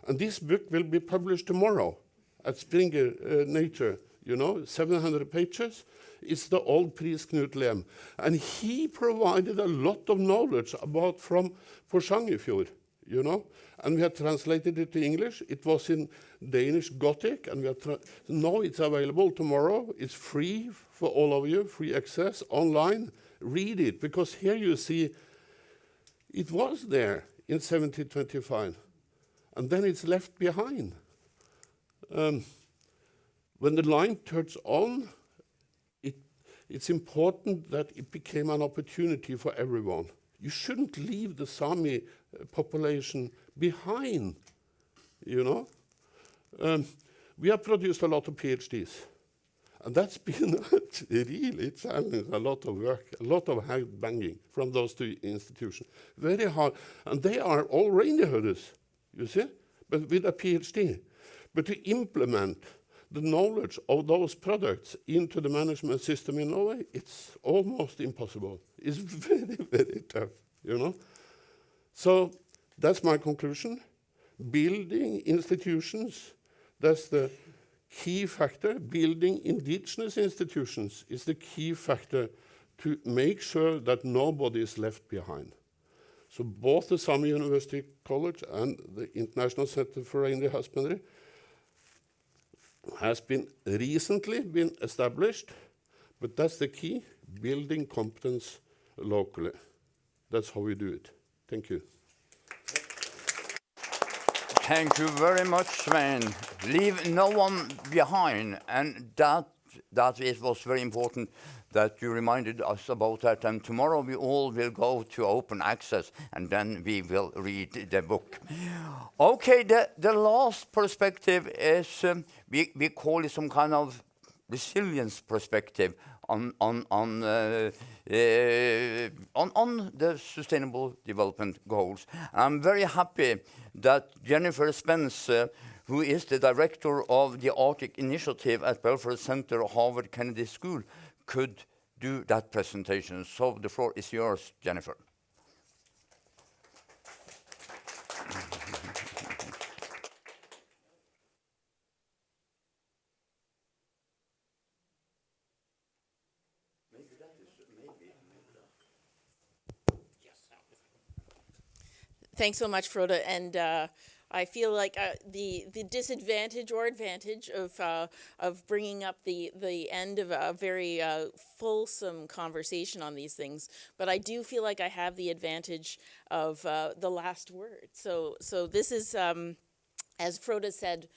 And this book will be published tomorrow at Springer Nature, you know, 700 pages. It's the old priest Knut Lem. And he provided a lot of knowledge about from Porsangerfjord, you know. And we have translated it to English. It was in Danish Gothic, and we have now it's available tomorrow. It's free for all of you, free access online. Read it, because here you see it was there in 1725, and then it's left behind. When the line turns on, it's important that it became an opportunity for everyone. You shouldn't leave the Sami population behind, you know. We have produced a lot of PhDs, and that's been really challenging, a lot of work, a lot of hand banging from those two institutions. Very hard, and they are all reindeer herders, you see, but with a PhD. But to implement the knowledge of those products into the management system in Norway, it's almost impossible. It's very, very tough, you know. So that's my conclusion. Building institutions, that's the key factor. Building indigenous institutions is the key factor to make sure that nobody is left behind. So both the Sami University College and the International Center for Reindeer Husbandry has been recently been established, but that's the key, building competence locally. That's how we do it. Thank you. Thank you very much, Svein. Leave no one behind, and that it was very important that you reminded us about that. And tomorrow we all will go to open access, and then we will read the book. Okay, the last perspective is we call it some kind of resilience perspective on the Sustainable Development Goals. I'm very happy that Jennifer Spence, who is the director of the Arctic Initiative at Belfast Center, Harvard Kennedy School, could do that presentation. So the floor is yours, Jennifer. Thanks so much, Frode. And I feel like the disadvantage or advantage of bringing up the end of a very fulsome conversation on these things, but I do feel like I have the advantage of the last word. So this is, as Frode said,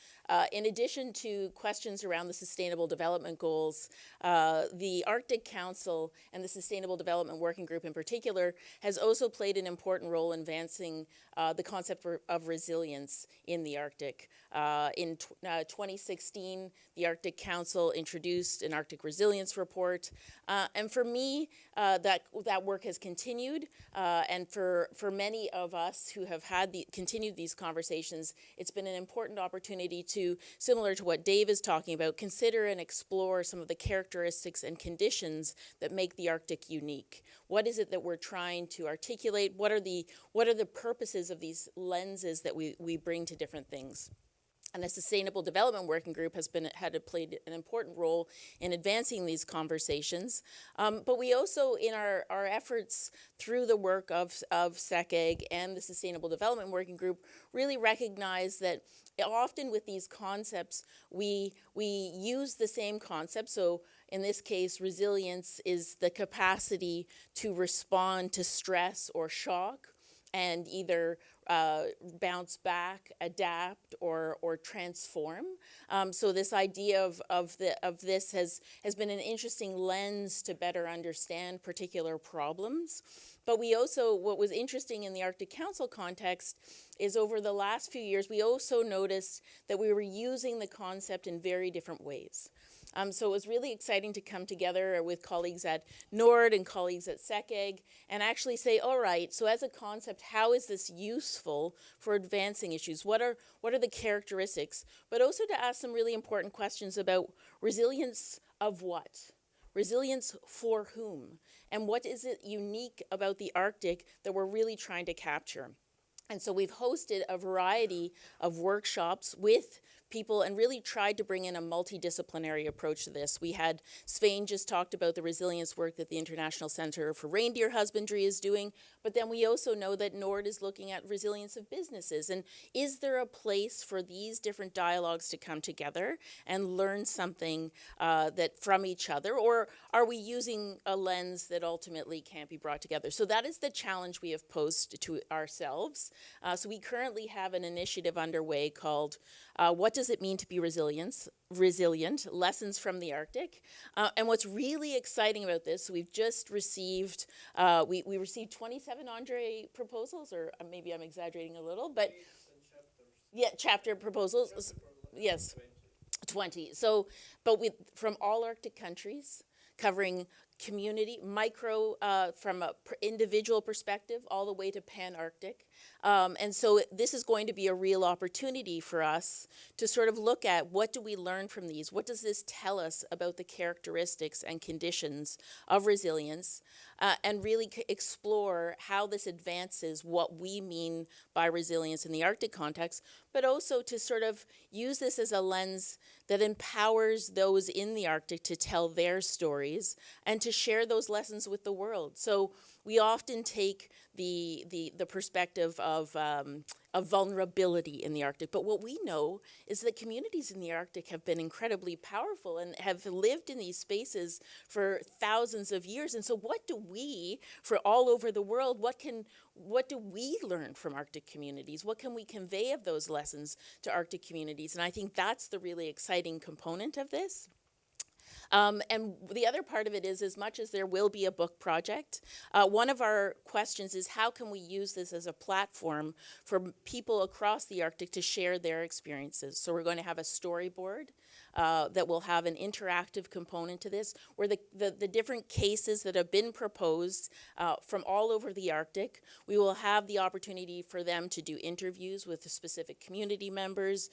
in addition to questions around the Sustainable Development Goals, the Arctic Council and the Sustainable Development Working Group in particular has also played an important role in advancing the concept of resilience in the Arctic. In 2016, the Arctic Council introduced an Arctic Resilience Report, and for me, that work has continued, and for many of us who have continued these conversations, it's been an important opportunity to, similar to what Dave is talking about, consider and explore some of the characteristics and conditions that make the Arctic unique. What is it that we're trying to articulate? What are the purposes of these lenses that we bring to different things? And the Sustainable Development Working Group has played an important role in advancing these conversations. But we also, in our efforts through the work of SECAG and the Sustainable Development Working Group, really recognize that often with these concepts, we use the same concept. So in this case, resilience is the capacity to respond to stress or shock and either bounce back, adapt, or transform. So this idea of this has been an interesting lens to better understand particular problems. But we also, what was interesting in the Arctic Council context is over the last few years, we also noticed that we were using the concept in very different ways. So it was really exciting to come together with colleagues at NORD and colleagues at SECAG and actually say, all right, so as a concept, how is this useful for advancing issues? What are the characteristics? But also to ask some really important questions about resilience of what? Resilience for whom? And what is it unique about the Arctic that we're really trying to capture? And so we've hosted a variety of workshops with people and really tried to bring in a multidisciplinary approach to this. We had Svein just talked about the resilience work that the International Center for Reindeer Husbandry is doing, but then we also know that NORD is looking at resilience of businesses. And is there a place for these different dialogues to come together and learn something that from each other, or are we using a lens that ultimately can't be brought together? So that is the challenge we have posed to ourselves. So we currently have an initiative underway called What Does It Mean to Be Resilient? Lessons from the Arctic. And what's really exciting about this, we've just received, we received 27 Andre proposals, or maybe I'm exaggerating a little, but yeah, chapter proposals. Yes, 20. So, but from all Arctic countries, covering community, micro, from a individual perspective, all the way to pan-Arctic. And so this is going to be a real opportunity for us to sort of look at what do we learn from these? What does this tell us about the characteristics and conditions of resilience? And really explore how this advances what we mean by resilience in the Arctic context, but also to sort of use this as a lens that empowers those in the Arctic to tell their stories and to share those lessons with the world. So we often take the perspective of vulnerability in the Arctic, but what we know is that communities in the Arctic have been incredibly powerful and have lived in these spaces for thousands of years. And so what do we, for all over the world, what do we learn from Arctic communities? What can we convey of those lessons to Arctic communities? And I think that's the really exciting component of this. And the other part of it is, as much as there will be a book project, one of our questions is how can we use this as a platform for people across the Arctic to share their experiences? So we're going to have a storyboard that will have an interactive component to this, where the different cases that have been proposed from all over the Arctic, we will have the opportunity for them to do interviews with the specific community members,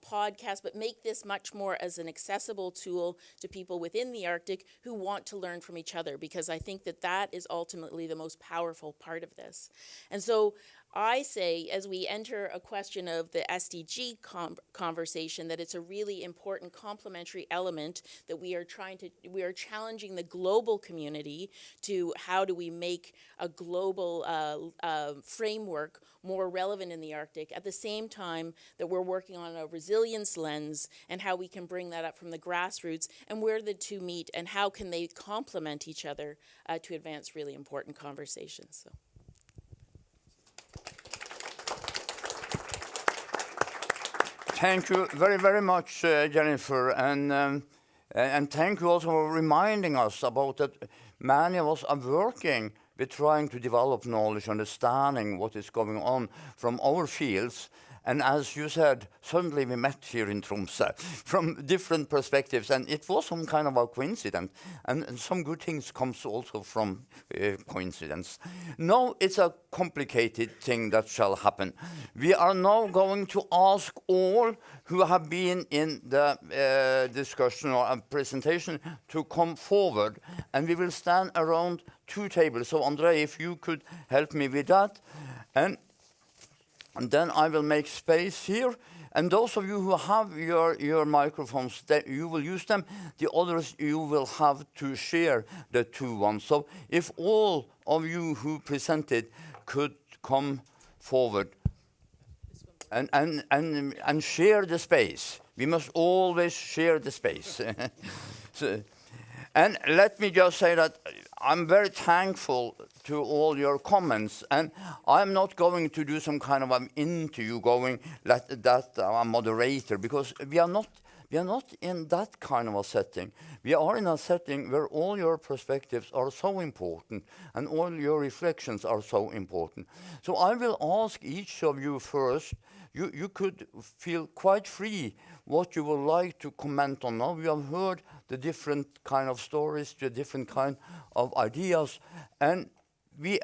podcasts, but make this much more as an accessible tool to people within the Arctic who want to learn from each other, because I think that that is ultimately the most powerful part of this. And so I say, as we enter a question of the SDG conversation, that it's a really important complementary element that we are challenging the global community to how do we make a global framework more relevant in the Arctic, at the same time that we're working on a resilience lens and how we can bring that up from the grassroots and where the two meet and how can they complement each other to advance really important conversations. So. Thank you very, very much, Jennifer, and thank you also for reminding us about that. Many of us are working with trying to develop knowledge, understanding what is going on from our fields. And as you said, suddenly we met here in Tromsø from different perspectives, and it was some kind of a coincidence. And some good things comes also from coincidence. Now it's a complicated thing that shall happen. We are now going to ask all who have been in the discussion or presentation to come forward, and we will stand around two tables. So André, if you could help me with that. And then I will make space here. And those of you who have your microphones, you will use them. The others, you will have to share the two ones. So if all of you who presented could come forward and share the space. We must always share the space. And let me just say that I'm very thankful to all your comments, and I'm not going to do some kind of an interview going that I'm a moderator, because we are not in that kind of a setting. We are in a setting where all your perspectives are so important and all your reflections are so important. So I will ask each of you first. You could feel quite free what you would like to comment on. Now we have heard the different kind of stories, the different kind of ideas, and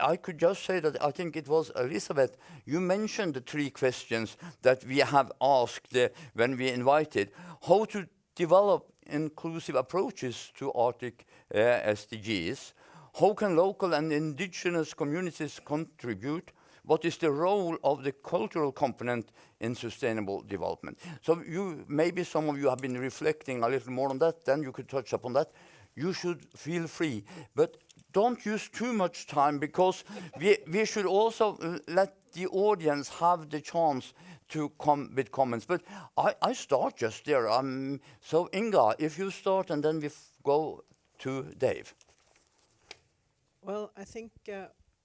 I could just say that I think it was Elisabeth, you mentioned the three questions that we have asked when we invited. How to develop inclusive approaches to Arctic SDGs? How can local and indigenous communities contribute? What is the role of the cultural component in sustainable development? So maybe some of you have been reflecting a little more on that, then you could touch upon that. You should feel free, but don't use too much time, because we should also let the audience have the chance to come with comments. But I start just there. So Inga, if you start, and then we go to Dave. Well, I think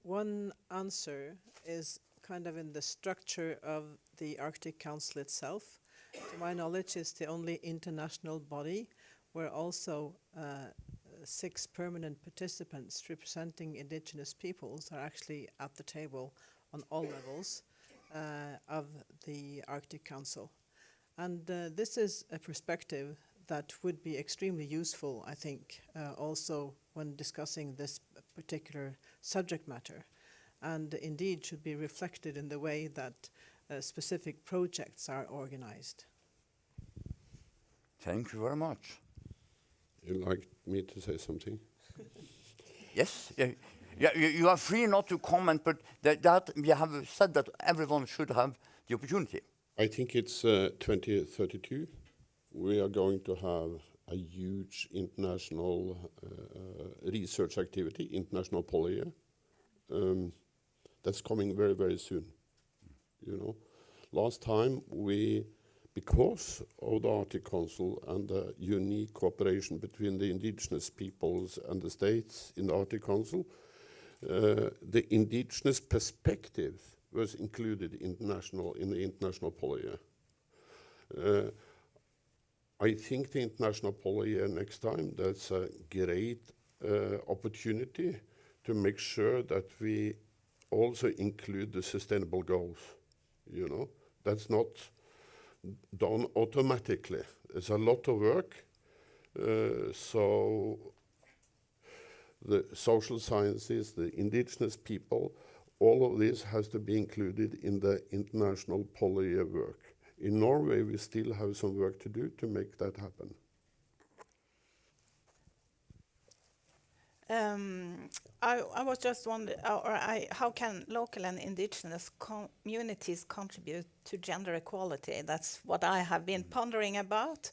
one answer is kind of in the structure of the Arctic Council itself. To my knowledge, it's the only international body where also 6 permanent participants representing indigenous peoples are actually at the table on all levels of the Arctic Council. And this is a perspective that would be extremely useful, I think, also when discussing this particular subject matter, and indeed should be reflected in the way that specific projects are organized. Thank you very much. You'd like me to say something? Yes, you are free not to comment, but that we have said that everyone should have the opportunity. I think it's 2032. We are going to have a huge international research activity, international polyyear. That's coming very, very soon. You know, last time because of the Arctic Council and the unique cooperation between the indigenous peoples and the states in the Arctic Council, the indigenous perspective was included in the international polyyear. I think the international polyyear next time, that's a great opportunity to make sure that we also include the sustainable goals. You know, that's not done automatically. It's a lot of work. So the social sciences, the indigenous people, all of this has to be included in the international polyyear work. In Norway, we still have some work to do to make that happen. I was just wondering, how can local and indigenous communities contribute to gender equality? That's what I have been pondering about.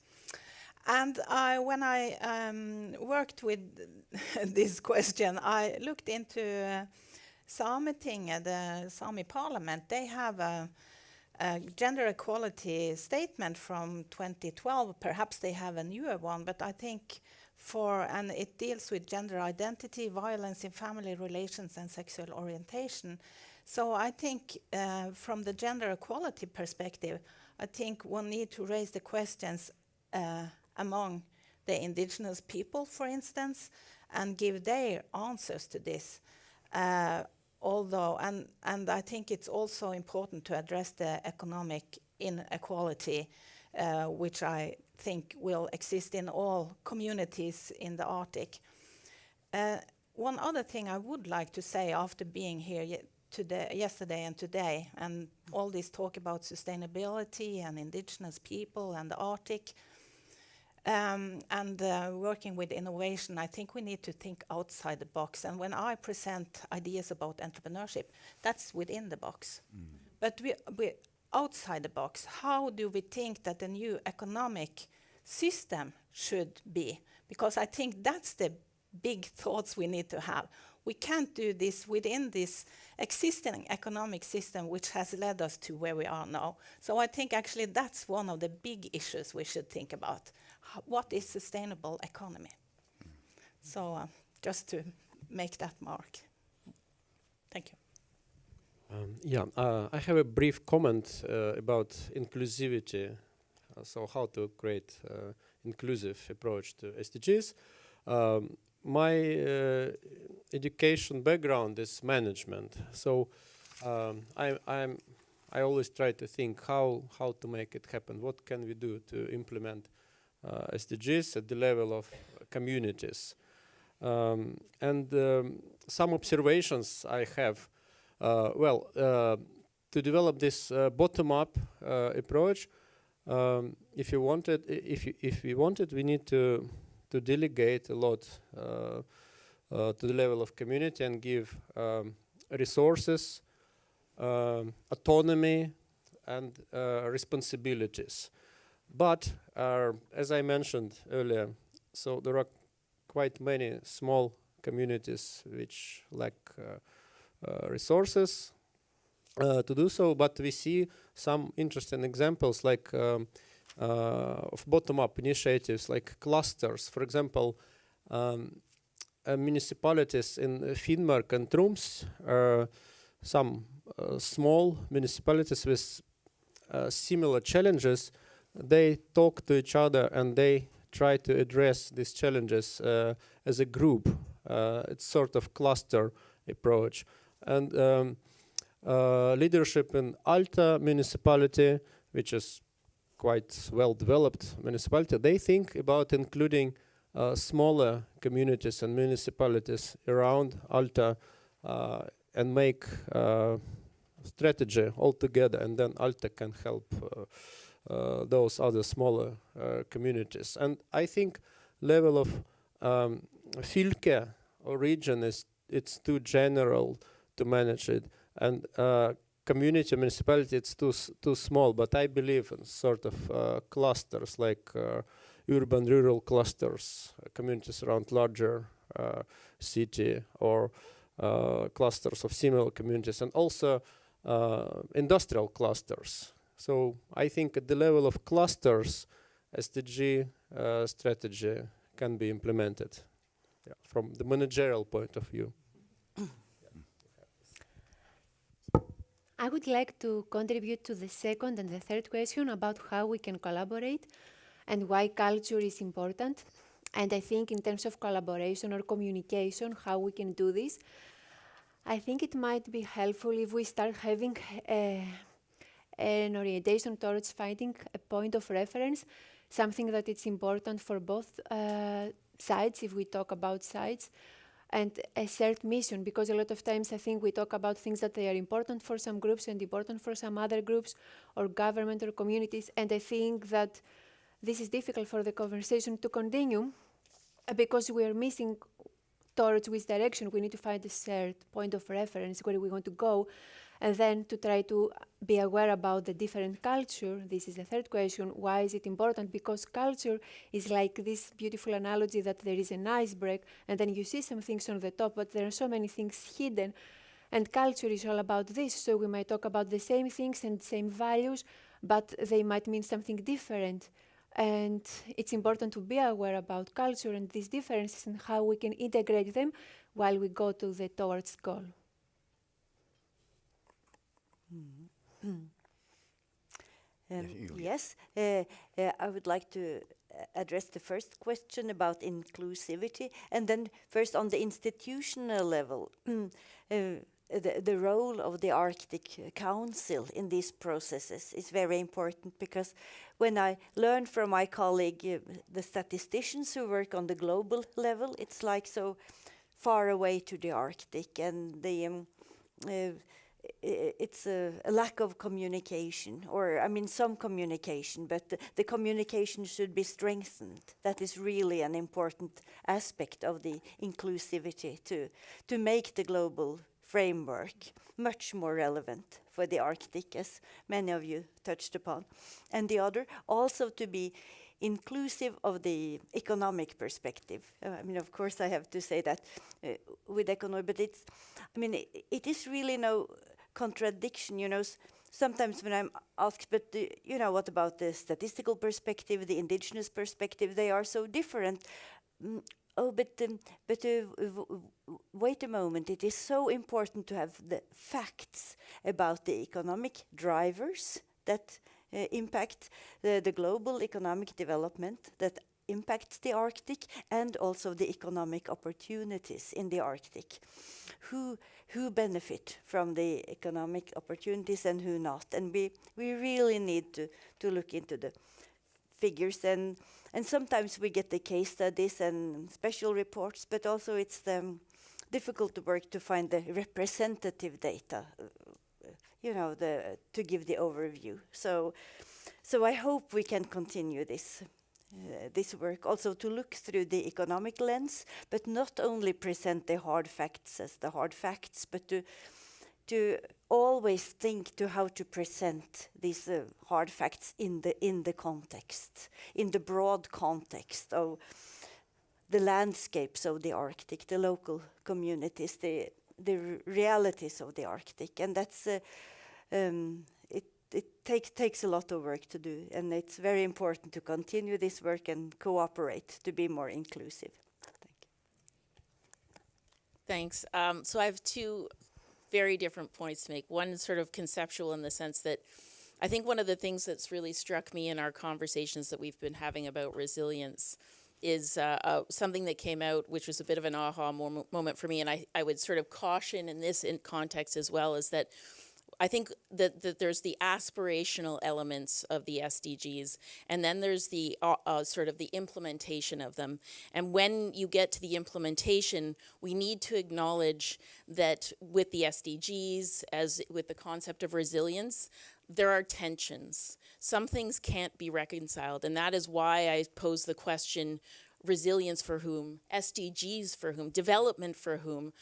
And when I worked with this question, I looked into Sametinget, the Sami parliament. They have a gender equality statement from 2012. Perhaps they have a newer one, but I think and it deals with gender identity, violence in family relations, and sexual orientation. So I think from the gender equality perspective, I think one need to raise the questions among the indigenous people, for instance, and give their answers to this. Although, and I think it's also important to address the economic inequality, which I think will exist in all communities in the Arctic. One other thing I would like to say after being here yesterday and today, and all this talk about sustainability and indigenous people and the Arctic, and working with innovation, I think we need to think outside the box. And when I present ideas about entrepreneurship, that's within the box. But we outside the box, how do we think that the new economic system should be? Because I think that's the big thoughts we need to have. We can't do this within this existing economic system which has led us to where we are now. So I think actually that's one of the big issues we should think about. What is sustainable economy? So just to make that mark. Thank you. I have a brief comment about inclusivity. So how to create inclusive approach to SDGs. My education background is management, so I always try to think how to make it happen. What can we do to implement SDGs at the level of communities? Some observations I have. To develop this bottom-up approach, if we wanted, we need to delegate a lot to the level of community and give resources, autonomy, and responsibilities. But as I mentioned earlier, so there are quite many small communities which lack resources to do so, but we see some interesting examples like of bottom-up initiatives like clusters. For example, municipalities in Finnmark and Troms are some small municipalities with similar challenges. They talk to each other and they try to address these challenges as a group. It's sort of cluster approach. And leadership in Alta municipality, which is quite well-developed municipality, they think about including smaller communities and municipalities around Alta and make strategy altogether, and then Alta can help those other smaller communities. And I think level of fylke or region it's too general to manage it, and community municipality it's too small. But I believe in sort of clusters like urban rural clusters, communities around larger city, or clusters of similar communities, and also industrial clusters. So I think at the level of clusters, SDG strategy can be implemented from the managerial point of view. I would like to contribute to the second and the third question about how we can collaborate and why culture is important. And I think in terms of collaboration or communication, how we can do this, I think it might be helpful if we start having an orientation towards finding a point of reference, something that it's important for both sides, if we talk about sides, and a shared mission, because a lot of times I think we talk about things that they are important for some groups and important for some other groups, or government or communities, and I think that this is difficult for the conversation to continue because we are missing towards which direction. We need to find a shared point of reference where we want to go, and then to try to be aware about the different culture. This is the third question. Why is it important? Because culture is like this beautiful analogy that there is an iceberg, and then you see some things on the top, but there are so many things hidden. And culture is all about this. So we might talk about the same things and same values, but they might mean something different. And it's important to be aware about culture and these differences and how we can integrate them while we go to the towards goal. Yes, I would like to address the first question about inclusivity, and then first on the institutional level, the role of the Arctic Council in these processes is very important, because when I learned from my colleague, the statisticians who work on the global level, it's like so far away to the Arctic, and it's a lack of communication, or I mean some communication, but the communication should be strengthened. That is really an important aspect of the inclusivity, to make the global framework much more relevant for the Arctic, as many of you touched upon. And the other, also to be inclusive of the economic perspective. I mean, of course, I have to say that with economic, but it's, I mean, it is really no contradiction, you know. Sometimes when I'm asked, but you know, what about the statistical perspective, the indigenous perspective? They are so different. Wait a moment. It is so important to have the facts about the economic drivers that impact the global economic development, that impacts the Arctic, and also the economic opportunities in the Arctic. Who benefit from the economic opportunities and who not? And we really need to look into the figures, and sometimes we get the case studies and special reports, but also it's difficult to work to find the representative data, you know, to give the overview. So I hope we can continue this work, also to look through the economic lens, but not only present the hard facts as the hard facts, but to always think to how to present these hard facts in the context, in the broad context of the landscapes of the Arctic, the local communities, the realities of the Arctic, and that's it takes a lot of work to do, and it's very important to continue this work and cooperate to be more inclusive. Thank you. Thanks. So I have two very different points to make. One is sort of conceptual in the sense that I think one of the things that's really struck me in our conversations that we've been having about resilience is something that came out, which was a bit of an aha moment for me, and I would sort of caution in this context as well, is that I think that there's the aspirational elements of the SDGs, and then there's the sort of the implementation of them. And when you get to the implementation, we need to acknowledge that with the SDGs, as with the concept of resilience, there are tensions. Some things can't be reconciled, and that is why I pose the question, resilience for whom, SDGs for whom, development for whom,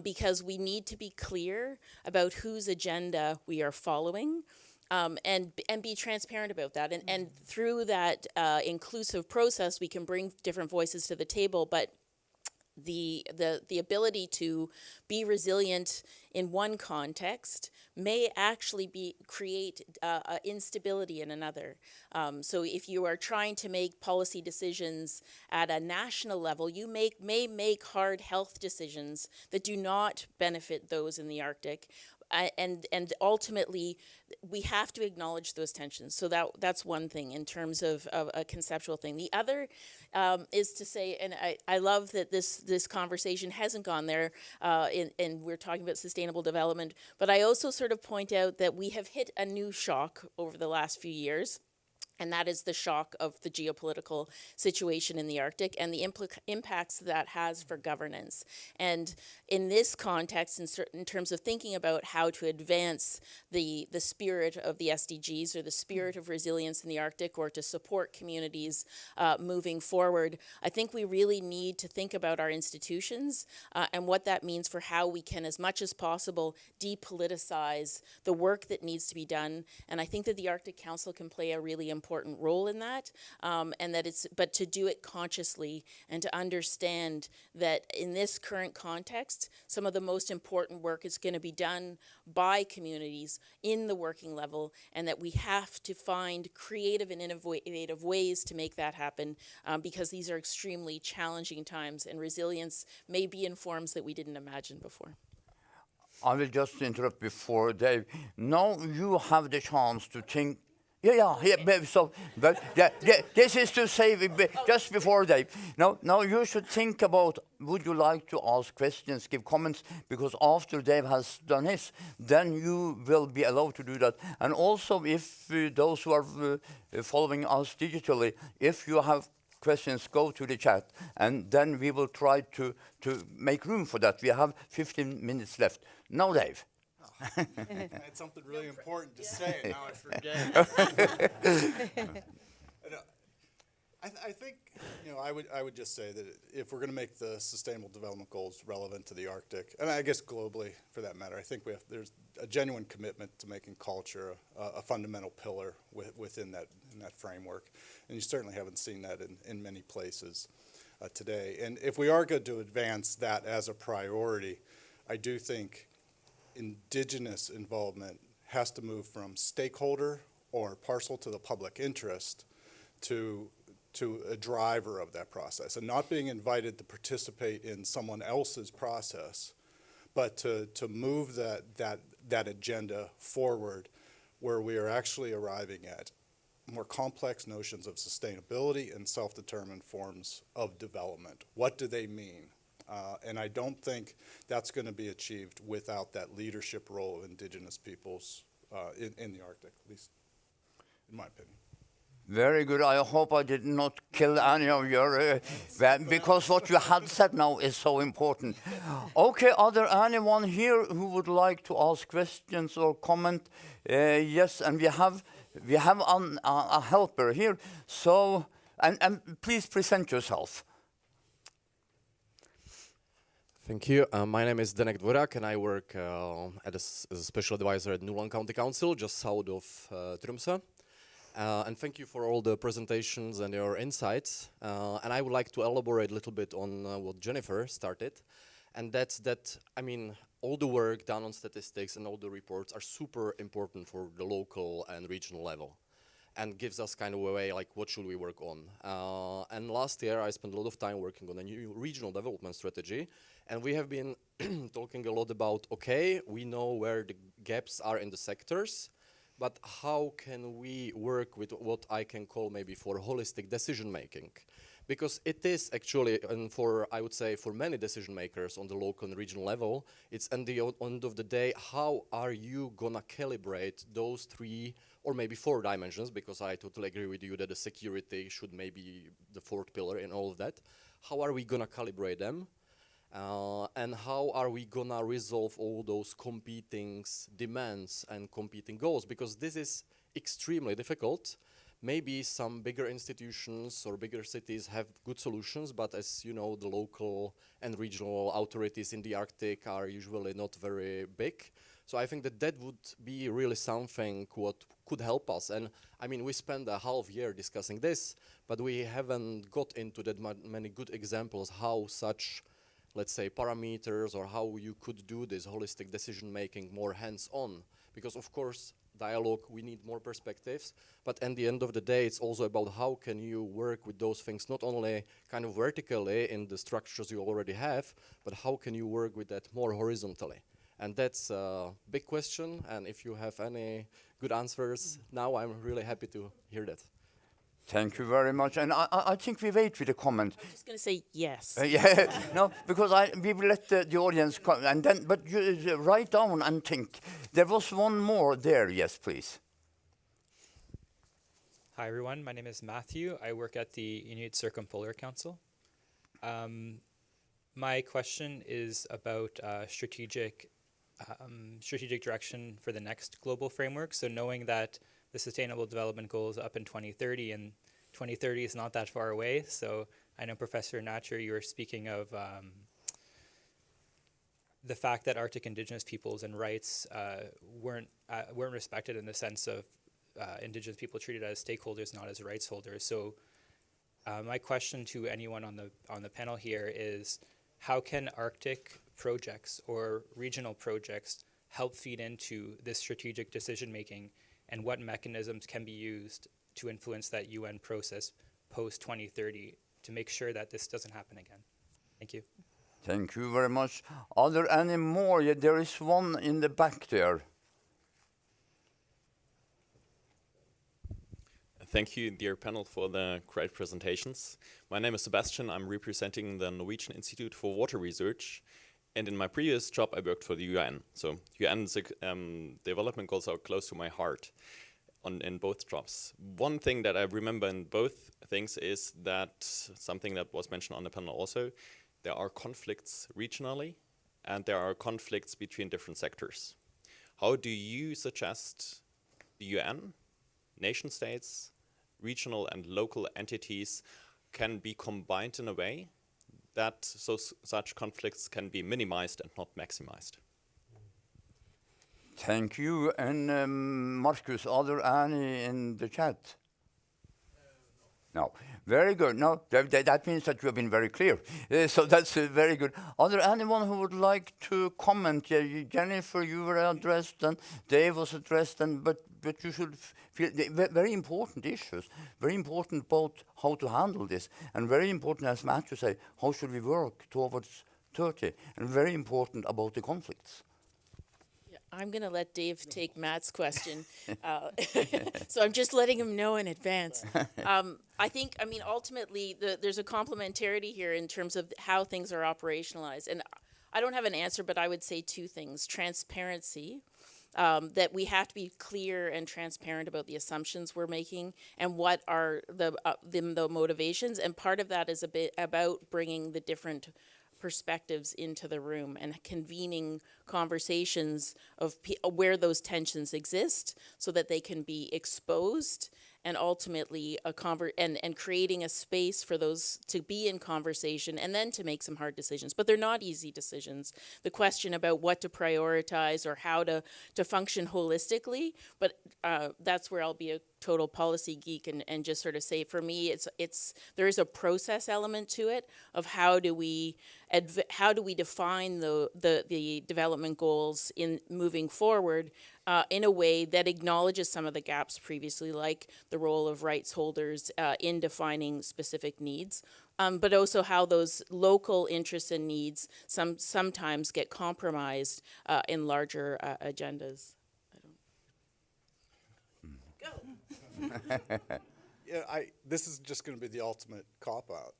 because we need to be clear about whose agenda we are following, and be transparent about that. And through that inclusive process, we can bring different voices to the table, but the ability to be resilient in one context may actually create instability in another. So if you are trying to make policy decisions at a national level, you may make hard health decisions that do not benefit those in the Arctic. And ultimately, we have to acknowledge those tensions. So that's one thing in terms of a conceptual thing. The other is to say, and I love that this conversation hasn't gone there, and we're talking about sustainable development, but I also sort of point out that we have hit a new shock over the last few years. And that is the shock of the geopolitical situation in the Arctic and the impacts that has for governance. And in this context, in terms of thinking about how to advance the spirit of the SDGs or the spirit of resilience in the Arctic, or to support communities moving forward, I think we really need to think about our institutions and what that means for how we can, as much as possible, depoliticize the work that needs to be done. And I think that the Arctic Council can play a really important role in that, and that but to do it consciously and to understand that in this current context, some of the most important work is going to be done by communities in the working level, and that we have to find creative and innovative ways to make that happen, because these are extremely challenging times, and resilience may be in forms that we didn't imagine before. I will just interrupt before Dave. Now you have the chance to think. Yeah. So, but this is to say just before Dave. Now you should think about, would you like to ask questions, give comments, because after Dave has done his, then you will be allowed to do that. And also, if those who are following us digitally, if you have questions, go to the chat, and then we will try to make room for that. We have 15 minutes left. Now, Dave. I had something really important to say, and now I forget. I think, I would just say that if we're going to make the Sustainable Development Goals relevant to the Arctic, and I guess globally for that matter, I think there's a genuine commitment to making culture a fundamental pillar within that framework, and you certainly haven't seen that in many places today. And if we are going to advance that as a priority, I do think Indigenous involvement has to move from stakeholder or partial to the public interest to a driver of that process, and not being invited to participate in someone else's process, but to move that agenda forward, where we are actually arriving at more complex notions of sustainability and self-determined forms of development. What do they mean? And I don't think that's going to be achieved without that leadership role of Indigenous peoples in the Arctic, at least in my opinion. Very good. I hope I did not kill any of your, because what you had said now is so important. Okay, are there anyone here who would like to ask questions or comment? Yes, and we have a helper here. So, and please present yourself. Thank you. My name is Denek Dvorak, and I work as a special advisor at Nordland County Council, just south of Tromsø. And thank you for all the presentations and your insights. And I would like to elaborate a little bit on what Jennifer started. And that's that, I mean, all the work done on statistics and all the reports are super important for the local and regional level, and gives us kind of a way, like, what should we work on? And last year, I spent a lot of time working on a new regional development strategy, and we have been talking a lot about, okay, we know where the gaps are in the sectors, but how can we work with what I can call maybe for holistic decision making? because it is actually, and for, I would say, for many decision makers on the local and regional level, it's at the end of the day, how are you gonna calibrate those 3 or maybe 4 dimensions, because I totally agree with you that the security should maybe the 4th pillar in all of that. How are we gonna calibrate them? And how are we gonna resolve all those competing demands and competing goals? Because this is extremely difficult. Maybe some bigger institutions or bigger cities have good solutions, but as you know, the local and regional authorities in the Arctic are usually not very big. So I think that that would be really something what could help us. And I mean, we spent a half year discussing this, but we haven't got into that many good examples how such, let's say, parameters or how you could do this holistic decision making more hands-on. Because of course, dialogue, we need more perspectives, but at the end of the day, it's also about how can you work with those things, not only kind of vertically in the structures you already have, but how can you work with that more horizontally? And that's a big question, and if you have any good answers now, I'm really happy to hear that. Thank you very much. And I think we wait with a comment. I'm just going to say yes. Yeah, no, because we will let the audience come, and then, but you write down and think. There was one more there. Yes, please. Hi, everyone. My name is Matthew. I work at the Inuit Circumpolar Council. My question is about strategic direction for the next global framework. So knowing that the Sustainable Development Goals up in 2030, and 2030 is not that far away. So I know, Professor Natcher, you were speaking of the fact that Arctic Indigenous peoples and rights weren't respected in the sense of Indigenous people treated as stakeholders, not as rights holders. So my question to anyone on the panel here is, how can Arctic projects or regional projects help feed into this strategic decision making, and what mechanisms can be used to influence that UN process post 2030 to make sure that this doesn't happen again? Thank you. Thank you very much. Are there any more? Yeah, there is one in the back there. Thank you, dear panel, for the great presentations. My name is Sebastian. I'm representing the Norwegian Institute for Water Research. And in my previous job, I worked for the UN. So UN development goals are close to my heart in both jobs. One thing that I remember in both things is that something that was mentioned on the panel also, there are conflicts regionally and there are conflicts between different sectors. How do you suggest the UN, nation states, regional and local entities can be combined in a way that such conflicts can be minimized and not maximized? Thank you. And Marcus, are there any in the chat? No. Very good. No, that means that you have been very clear. So that's very good. Are there anyone who would like to comment? Jennifer, you were addressed, and Dave was addressed, and but you should feel very important issues. Very important about how to handle this, and very important, as Matthew said, how should we work towards 30, and very important about the conflicts. I'm going to let Dave take Matt's question. So I'm just letting him know in advance. I mean, ultimately, there's a complementarity here in terms of how things are operationalized. And I don't have an answer, but I would say 2 things. Transparency, that we have to be clear and transparent about the assumptions we're making and what are the motivations. And part of that is a bit about bringing the different perspectives into the room and convening conversations of where those tensions exist so that they can be exposed, and ultimately and creating a space for those to be in conversation and then to make some hard decisions. But they're not easy decisions. The question about what to prioritize or how to function holistically, but that's where I'll be a total policy geek and just sort of say, for me, there is a process element to it of how do we define the development goals in moving forward in a way that acknowledges some of the gaps previously, like the role of rights holders in defining specific needs, but also how those local interests and needs sometimes get compromised in larger agendas. Yeah, this is just going to be the ultimate cop-out.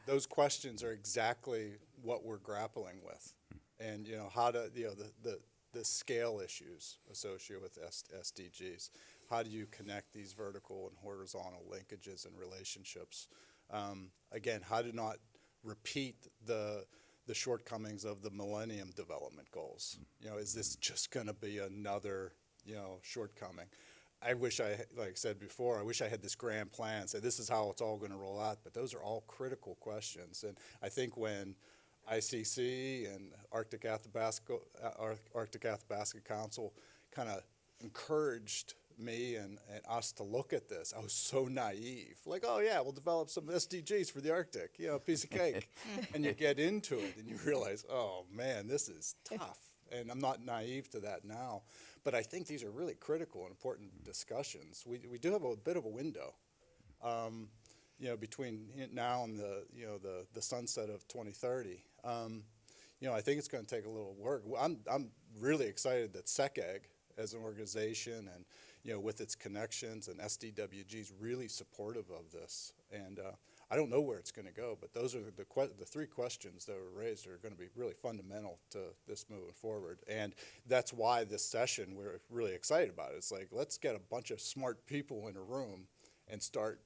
Those questions are exactly what we're grappling with. And, you know, how to, you know, the scale issues associated with SDGs. How do you connect these vertical and horizontal linkages and relationships? Again, how to not repeat the shortcomings of the Millennium Development Goals. You know, is this just going to be another, you know, shortcoming? I wish like I said before, I wish I had this grand plan, say this is how it's all going to roll out, but those are all critical questions. And I think when ICC and Arctic Athabasca Council kind of encouraged me and us to look at this, I was so naive. Like, oh yeah, we'll develop some SDGs for the Arctic, you know, a piece of cake. And you get into it and you realize, oh man, this is tough. And I'm not naive to that now. But I think these are really critical and important discussions. We do have a bit of a window, you know, between now and the sunset of 2030. You know, I think it's going to take a little work. I'm really excited that SECAG as an organization and, you know, with its connections and SDWG is really supportive of this. And I don't know where it's going to go, but those are the three questions that were raised are going to be really fundamental to this moving forward. And that's why this session, we're really excited about it. It's like, let's get a bunch of smart people in a room and start,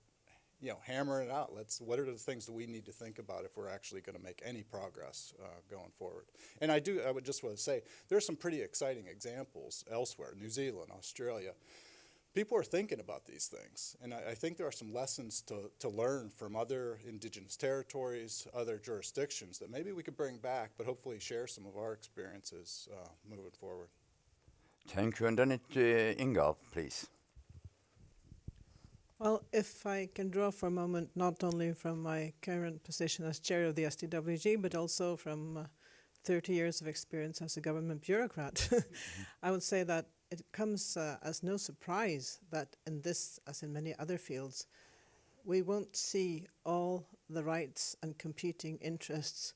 you know, hammering it out. What are the things that we need to think about if we're actually going to make any progress going forward? And I would just want to say, there's some pretty exciting examples elsewhere, New Zealand, Australia. People are thinking about these things, and I think there are some lessons to learn from other indigenous territories, other jurisdictions that maybe we could bring back, but hopefully share some of our experiences moving forward. Thank you. And then Inga, please. Well, if I can draw for a moment, not only from my current position as chair of the SDWG, but also from 30 years of experience as a government bureaucrat, I would say that it comes as no surprise that in this, as in many other fields, we won't see all the rights and competing interests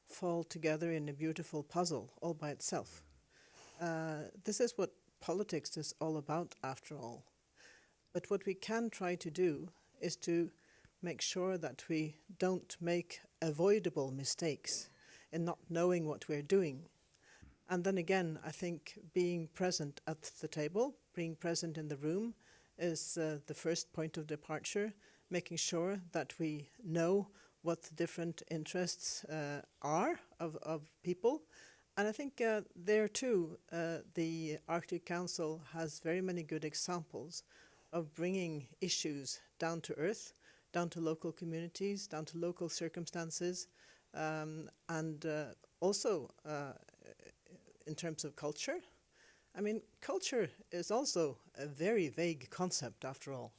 fall together in a beautiful puzzle all by itself. This is what politics is all about, after all. But what we can try to do is to make sure that we don't make avoidable mistakes in not knowing what we're doing. And then again, I think being present at the table, being present in the room is the first point of departure, making sure that we know what the different interests are of people. And I think there too, the Arctic Council has very many good examples of bringing issues down to earth, down to local communities, down to local circumstances, and also in terms of culture. I mean, culture is also a very vague concept, after all.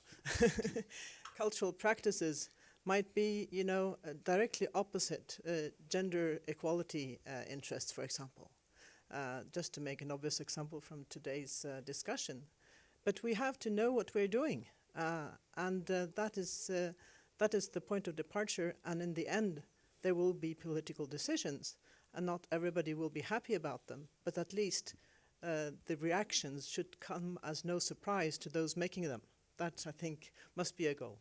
Cultural practices might be, you know, directly opposite gender equality interests, for example, just to make an obvious example from today's discussion. But we have to know what we're doing, and that is the point of departure. And in the end, there will be political decisions, and not everybody will be happy about them. But at least the reactions should come as no surprise to those making them. That, I think, must be a goal.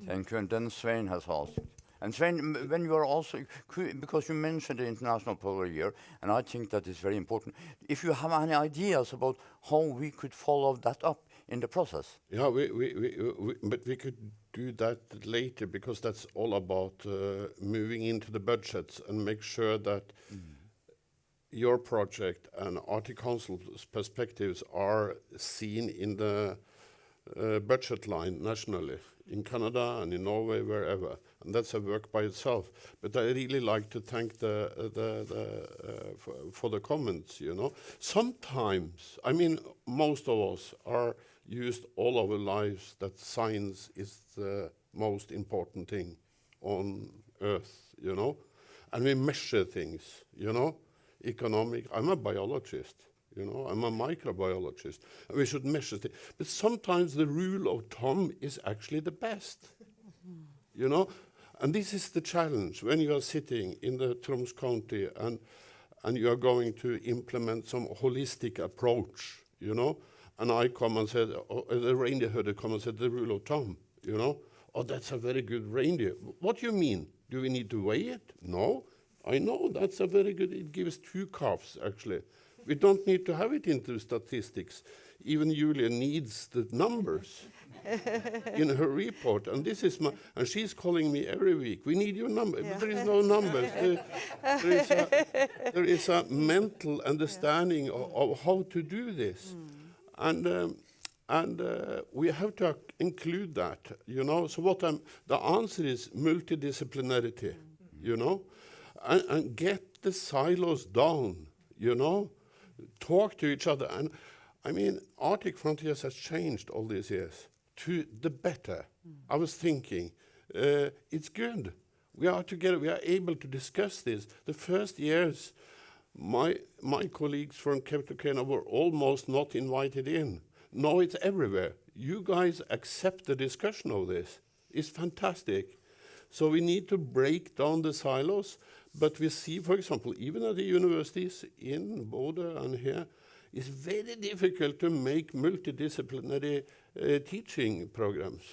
Thank you. And then Svein has asked. And Svein, when you are also, because you mentioned the International Polar Year, and I think that is very important, if you have any ideas about how we could follow that up in the process. Yeah, but we could do that later, because that's all about moving into the budgets and make sure that your project and Arctic Council's perspectives are seen in the budget line nationally, in Canada and in Norway, wherever. And that's a work by itself. But I really like to thank for the comments, you know. Sometimes, I mean, most of us are used all our lives that science is the most important thing on Earth, you know. And we measure things, you know. Economic, I'm a biologist, you know, I'm a microbiologist, and we should measure things. But sometimes the rule of thumb is actually the best, you know. And this is the challenge when you are sitting in the Troms County and you are going to implement some holistic approach, you know, and I come and said, the reindeer herder come and said the rule of thumb, you know, oh, that's a very good reindeer. What do you mean? Do we need to weigh it? No, I know that's a very good, it gives 2 calves actually. We don't need to have it into statistics. Even Julia needs the numbers in her report, and this is my, and she's calling me every week. We need your number. But there is no numbers. There is a mental understanding of how to do this, and we have to include that. You know. So the answer is multidisciplinarity. You know, and get the silos down. You know, talk to each other. And I mean, Arctic Frontiers has changed all these years to the better. I was thinking, it's good. We are together, we are able to discuss this. The first years, my colleagues from Kautokeino were almost not invited in. Now it's everywhere. You guys accept the discussion of this. It's fantastic. So we need to break down the silos, but we see, for example, even at the universities in Bodø and here, it's very difficult to make multidisciplinary teaching programs.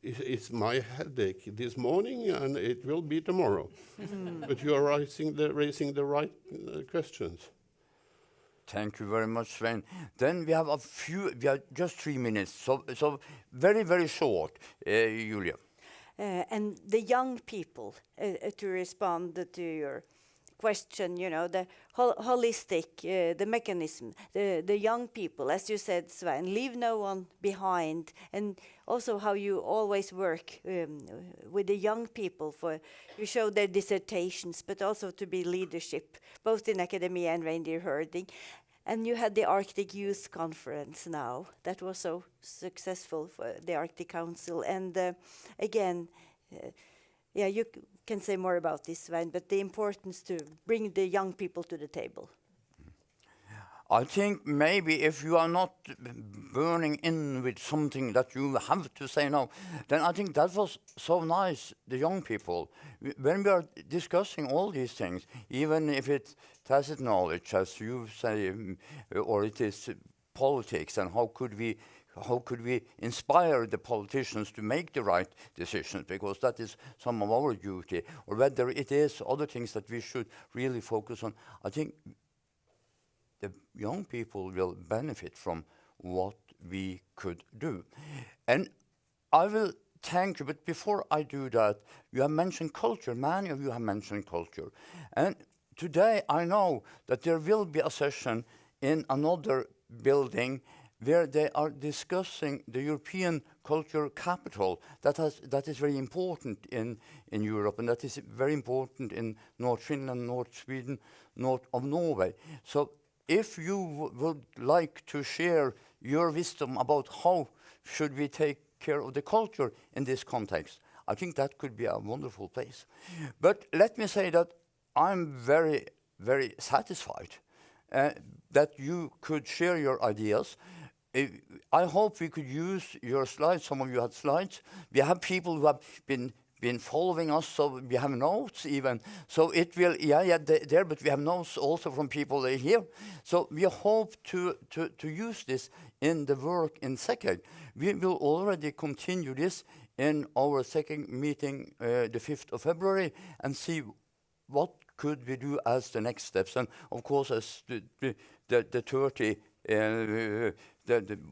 It's my headache this morning, and it will be tomorrow. But you are raising the right questions. Thank you very much, Sven. Then we have just 3 minutes, so very, very short, Julia. And the young people, to respond to your question, you know, the holistic, the mechanism, the young people, as you said, Svein, leave no one behind, and also how you always work with the young people. You show their dissertations, but also to be leadership, both in academia and reindeer herding. And you had the Arctic Youth Conference now. That was so successful for the Arctic Council. And again, you can say more about this, Svein, but the importance to bring the young people to the table. I think maybe if you are not burning in with something that you have to say now, then I think that was so nice, the young people. When we are discussing all these things, even if it's tacit knowledge, as you say, or it is politics, and how could we inspire the politicians to make the right decisions, because that is some of our duty, or whether it is other things that we should really focus on. I think the young people will benefit from what we could do. And I will thank you, but before I do that, you have mentioned culture. Many of you have mentioned culture. And today I know that there will be a session in another building where they are discussing the European culture capital that is very important in Europe, and that is very important in North Finland, North Sweden, north of Norway. So if you would like to share your wisdom about how should we take care of the culture in this context, I think that could be a wonderful place. But let me say that I'm very, very satisfied that you could share your ideas. I hope we could use your slides. Some of you had slides. We have people who have been following us, so we have notes even. So it will, there, but we have notes also from people here. So we hope to use this in the work in SECAG. We will already continue this in our second meeting, the 5th of February, and see what could we do as the next steps. And of course, as the 30,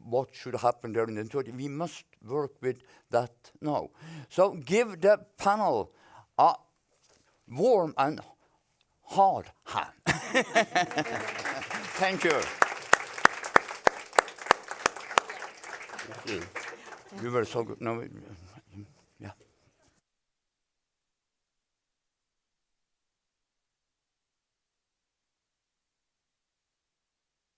what should happen there in the 30, we must work with that now. So give the panel a warm and hard hand. Thank you. You were so good. No,